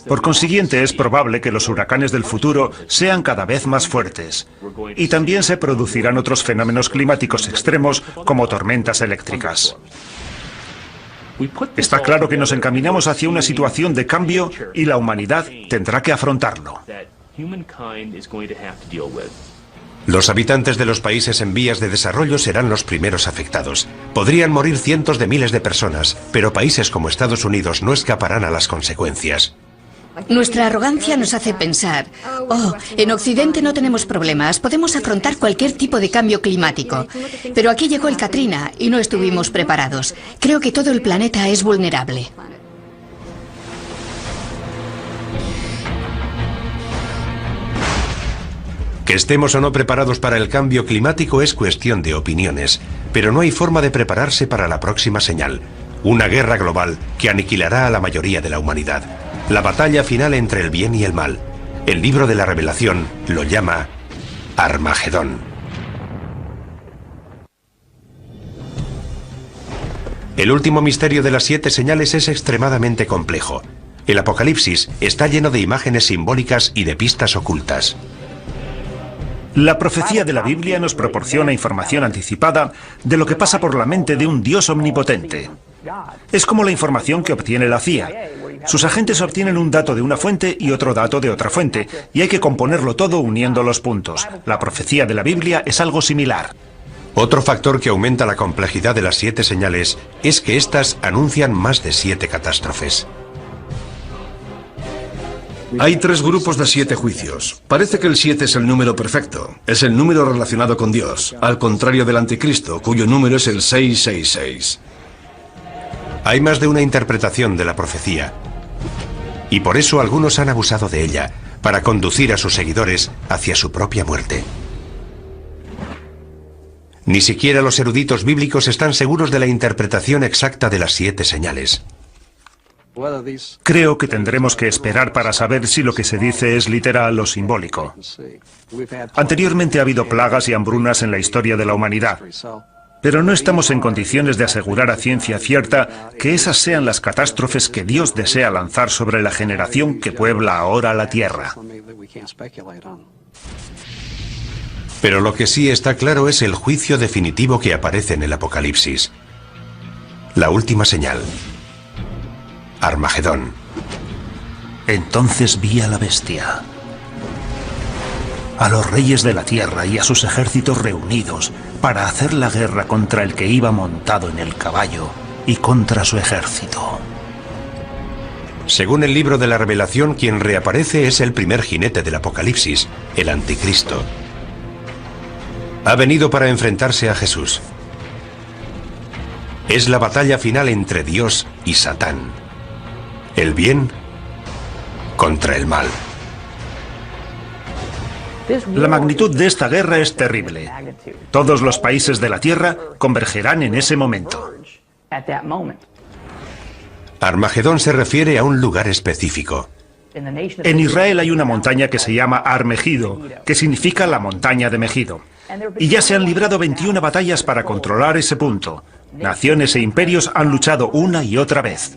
Por consiguiente, es probable que los huracanes del futuro sean cada vez más fuertes, y también se producirán otros fenómenos climáticos extremos como tormentas eléctricas. Está claro que nos encaminamos hacia una situación de cambio y la humanidad tendrá que afrontarlo. Los habitantes de los países en vías de desarrollo serán los primeros afectados. Podrían morir cientos de miles de personas, pero países como Estados Unidos no escaparán a las consecuencias. Nuestra arrogancia nos hace pensar, en Occidente no tenemos problemas, podemos afrontar cualquier tipo de cambio climático. Pero aquí llegó el Katrina y no estuvimos preparados. Creo que todo el planeta es vulnerable. Que estemos o no preparados para el cambio climático es cuestión de opiniones, pero no hay forma de prepararse para la próxima señal. Una guerra global que aniquilará a la mayoría de la humanidad. La batalla final entre el bien y el mal. El libro de la Revelación lo llama Armagedón. El último misterio de las 7 señales es extremadamente complejo. El Apocalipsis está lleno de imágenes simbólicas y de pistas ocultas. La profecía de la Biblia nos proporciona información anticipada de lo que pasa por la mente de un Dios omnipotente. Es como la información que obtiene la CIA. Sus agentes obtienen un dato de una fuente y otro dato de otra fuente, y hay que componerlo todo uniendo los puntos. La profecía de la Biblia es algo similar. Otro factor que aumenta la complejidad de las 7 señales es que éstas anuncian más de 7 catástrofes. Hay 3 grupos de 7 juicios. Parece que el 7 es el número perfecto. Es el número relacionado con Dios, al contrario del anticristo, cuyo número es el 666. Hay más de una interpretación de la profecía. Y por eso algunos han abusado de ella, para conducir a sus seguidores hacia su propia muerte. Ni siquiera los eruditos bíblicos están seguros de la interpretación exacta de las 7 señales. Creo que tendremos que esperar para saber si lo que se dice es literal o simbólico. Anteriormente ha habido plagas y hambrunas en la historia de la humanidad, pero no estamos en condiciones de asegurar a ciencia cierta que esas sean las catástrofes que Dios desea lanzar sobre la generación que puebla ahora la tierra. Pero lo que sí está claro es el juicio definitivo que aparece en el Apocalipsis. La última señal. Armagedón. Entonces vi a la bestia, a los reyes de la tierra y a sus ejércitos reunidos para hacer la guerra contra el que iba montado en el caballo y contra su ejército. Según el libro de la Revelación, quien reaparece es el primer jinete del Apocalipsis, el Anticristo. Ha venido para enfrentarse a Jesús. Es la batalla final entre Dios y Satán. El bien contra el mal. La magnitud de esta guerra es terrible. Todos los países de la tierra convergerán en ese momento. Armagedón se refiere a un lugar específico. En Israel hay una montaña que se llama Har Megido, que significa la montaña de Megido. Y ya se han librado 21 batallas para controlar ese punto. Naciones e imperios han luchado una y otra vez.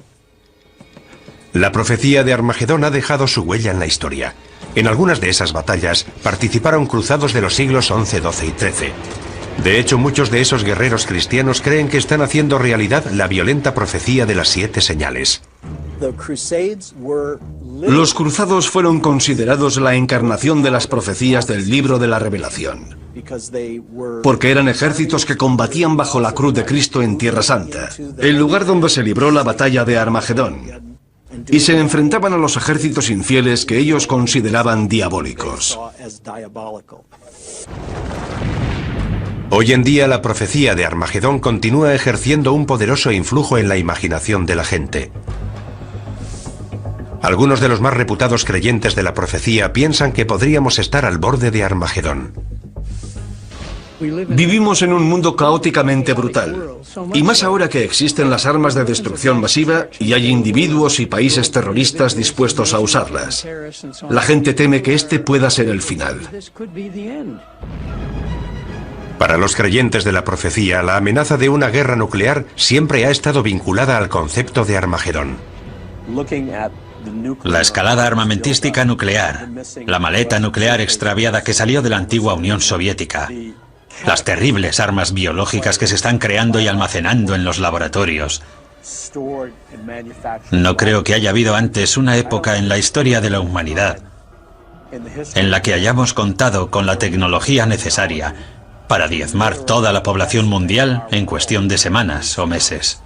La profecía de Armagedón ha dejado su huella en la historia. En algunas de esas batallas participaron cruzados de los siglos XI, XII y XIII. De hecho, muchos de esos guerreros cristianos creen que están haciendo realidad la violenta profecía de las 7 señales. Los cruzados fueron considerados la encarnación de las profecías del libro de la Revelación, porque eran ejércitos que combatían bajo la cruz de Cristo en Tierra Santa, el lugar donde se libró la batalla de Armagedón, y se enfrentaban a los ejércitos infieles que ellos consideraban diabólicos. Hoy en día la profecía de Armagedón continúa ejerciendo un poderoso influjo en la imaginación de la gente. Algunos de los más reputados creyentes de la profecía piensan que podríamos estar al borde de Armagedón. Vivimos en un mundo caóticamente brutal, y más ahora que existen las armas de destrucción masiva y hay individuos y países terroristas dispuestos a usarlas. La gente teme que este pueda ser el final. Para los creyentes de la profecía, la amenaza de una guerra nuclear siempre ha estado vinculada al concepto de Armagedón. La escalada armamentística nuclear, la maleta nuclear extraviada que salió de la antigua Unión Soviética, las terribles armas biológicas que se están creando y almacenando en los laboratorios. No creo que haya habido antes una época en la historia de la humanidad en la que hayamos contado con la tecnología necesaria para diezmar toda la población mundial en cuestión de semanas o meses.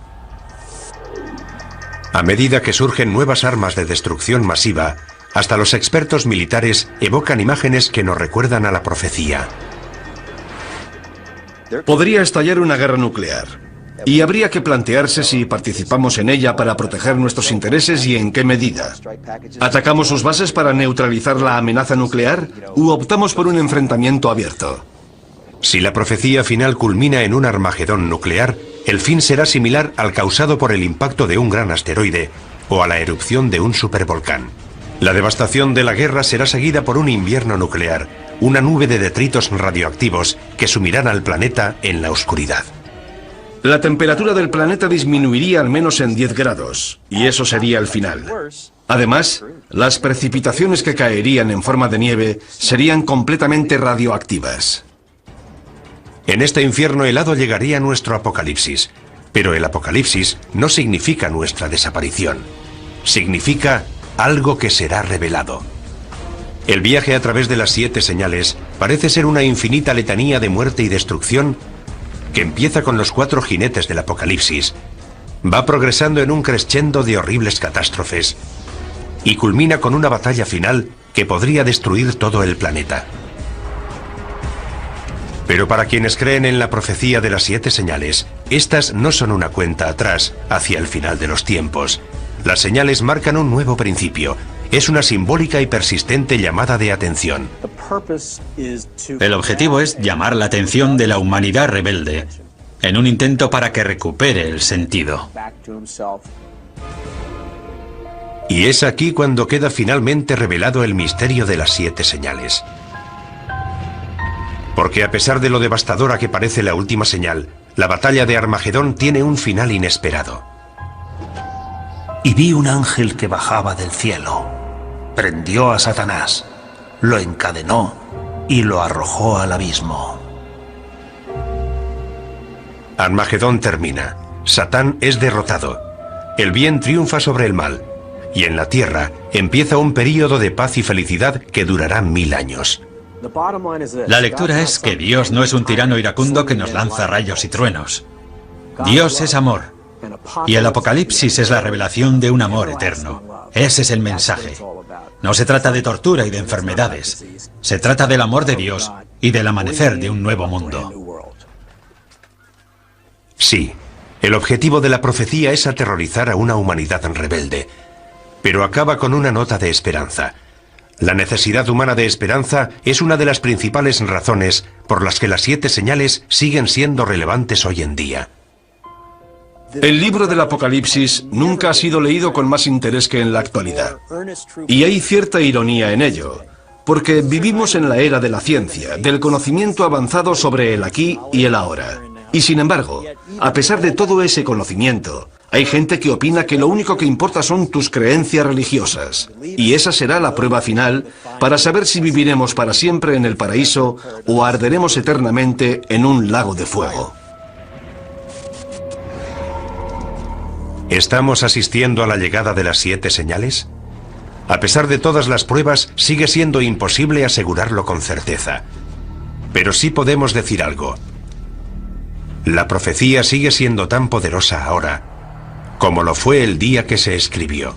A medida que surgen nuevas armas de destrucción masiva, hasta los expertos militares evocan imágenes que nos recuerdan a la profecía. Podría estallar una guerra nuclear, y habría que plantearse si participamos en ella para proteger nuestros intereses y en qué medida. ¿Atacamos sus bases para neutralizar la amenaza nuclear u optamos por un enfrentamiento abierto? Si la profecía final culmina en un Armagedón nuclear, el fin será similar al causado por el impacto de un gran asteroide o a la erupción de un supervolcán. La devastación de la guerra será seguida por un invierno nuclear, una nube de detritos radioactivos que sumirán al planeta en la oscuridad. La temperatura del planeta disminuiría al menos en 10 grados, y eso sería el final. Además, las precipitaciones que caerían en forma de nieve serían completamente radioactivas. En este infierno helado llegaría nuestro apocalipsis, pero el apocalipsis no significa nuestra desaparición. Significa algo que será revelado. El viaje a través de las 7 señales parece ser una infinita letanía de muerte y destrucción que empieza con los 4 jinetes del apocalipsis, va progresando en un crescendo de horribles catástrofes y culmina con una batalla final que podría destruir todo el planeta. Pero para quienes creen en la profecía de las 7 señales, estas no son una cuenta atrás hacia el final de los tiempos. Las señales marcan un nuevo principio. Es una simbólica y persistente llamada de atención. El objetivo es llamar la atención de la humanidad rebelde, en un intento para que recupere el sentido. Y es aquí cuando queda finalmente revelado el misterio de las 7 señales. Porque a pesar de lo devastadora que parece la última señal, la batalla de Armagedón tiene un final inesperado. Y vi un ángel que bajaba del cielo. Prendió a Satanás, lo encadenó y lo arrojó al abismo. Armagedón termina. Satán es derrotado. El bien triunfa sobre el mal. Y en la tierra empieza un período de paz y felicidad que durará 1000 años. La lectura es que Dios no es un tirano iracundo que nos lanza rayos y truenos. Dios es amor. Y el Apocalipsis es la revelación de un amor eterno. Ese es el mensaje. No se trata de tortura y de enfermedades. Se trata del amor de Dios y del amanecer de un nuevo mundo. Sí, el objetivo de la profecía es aterrorizar a una humanidad rebelde, pero acaba con una nota de esperanza. La necesidad humana de esperanza es una de las principales razones por las que las 7 señales siguen siendo relevantes hoy en día. El libro del Apocalipsis nunca ha sido leído con más interés que en la actualidad. Y hay cierta ironía en ello, porque vivimos en la era de la ciencia, del conocimiento avanzado sobre el aquí y el ahora. Y sin embargo, a pesar de todo ese conocimiento, hay gente que opina que lo único que importa son tus creencias religiosas. Y esa será la prueba final para saber si viviremos para siempre en el paraíso o arderemos eternamente en un lago de fuego. ¿Estamos asistiendo a la llegada de las 7 señales? A pesar de todas las pruebas, sigue siendo imposible asegurarlo con certeza. Pero sí podemos decir algo. La profecía sigue siendo tan poderosa ahora como lo fue el día que se escribió.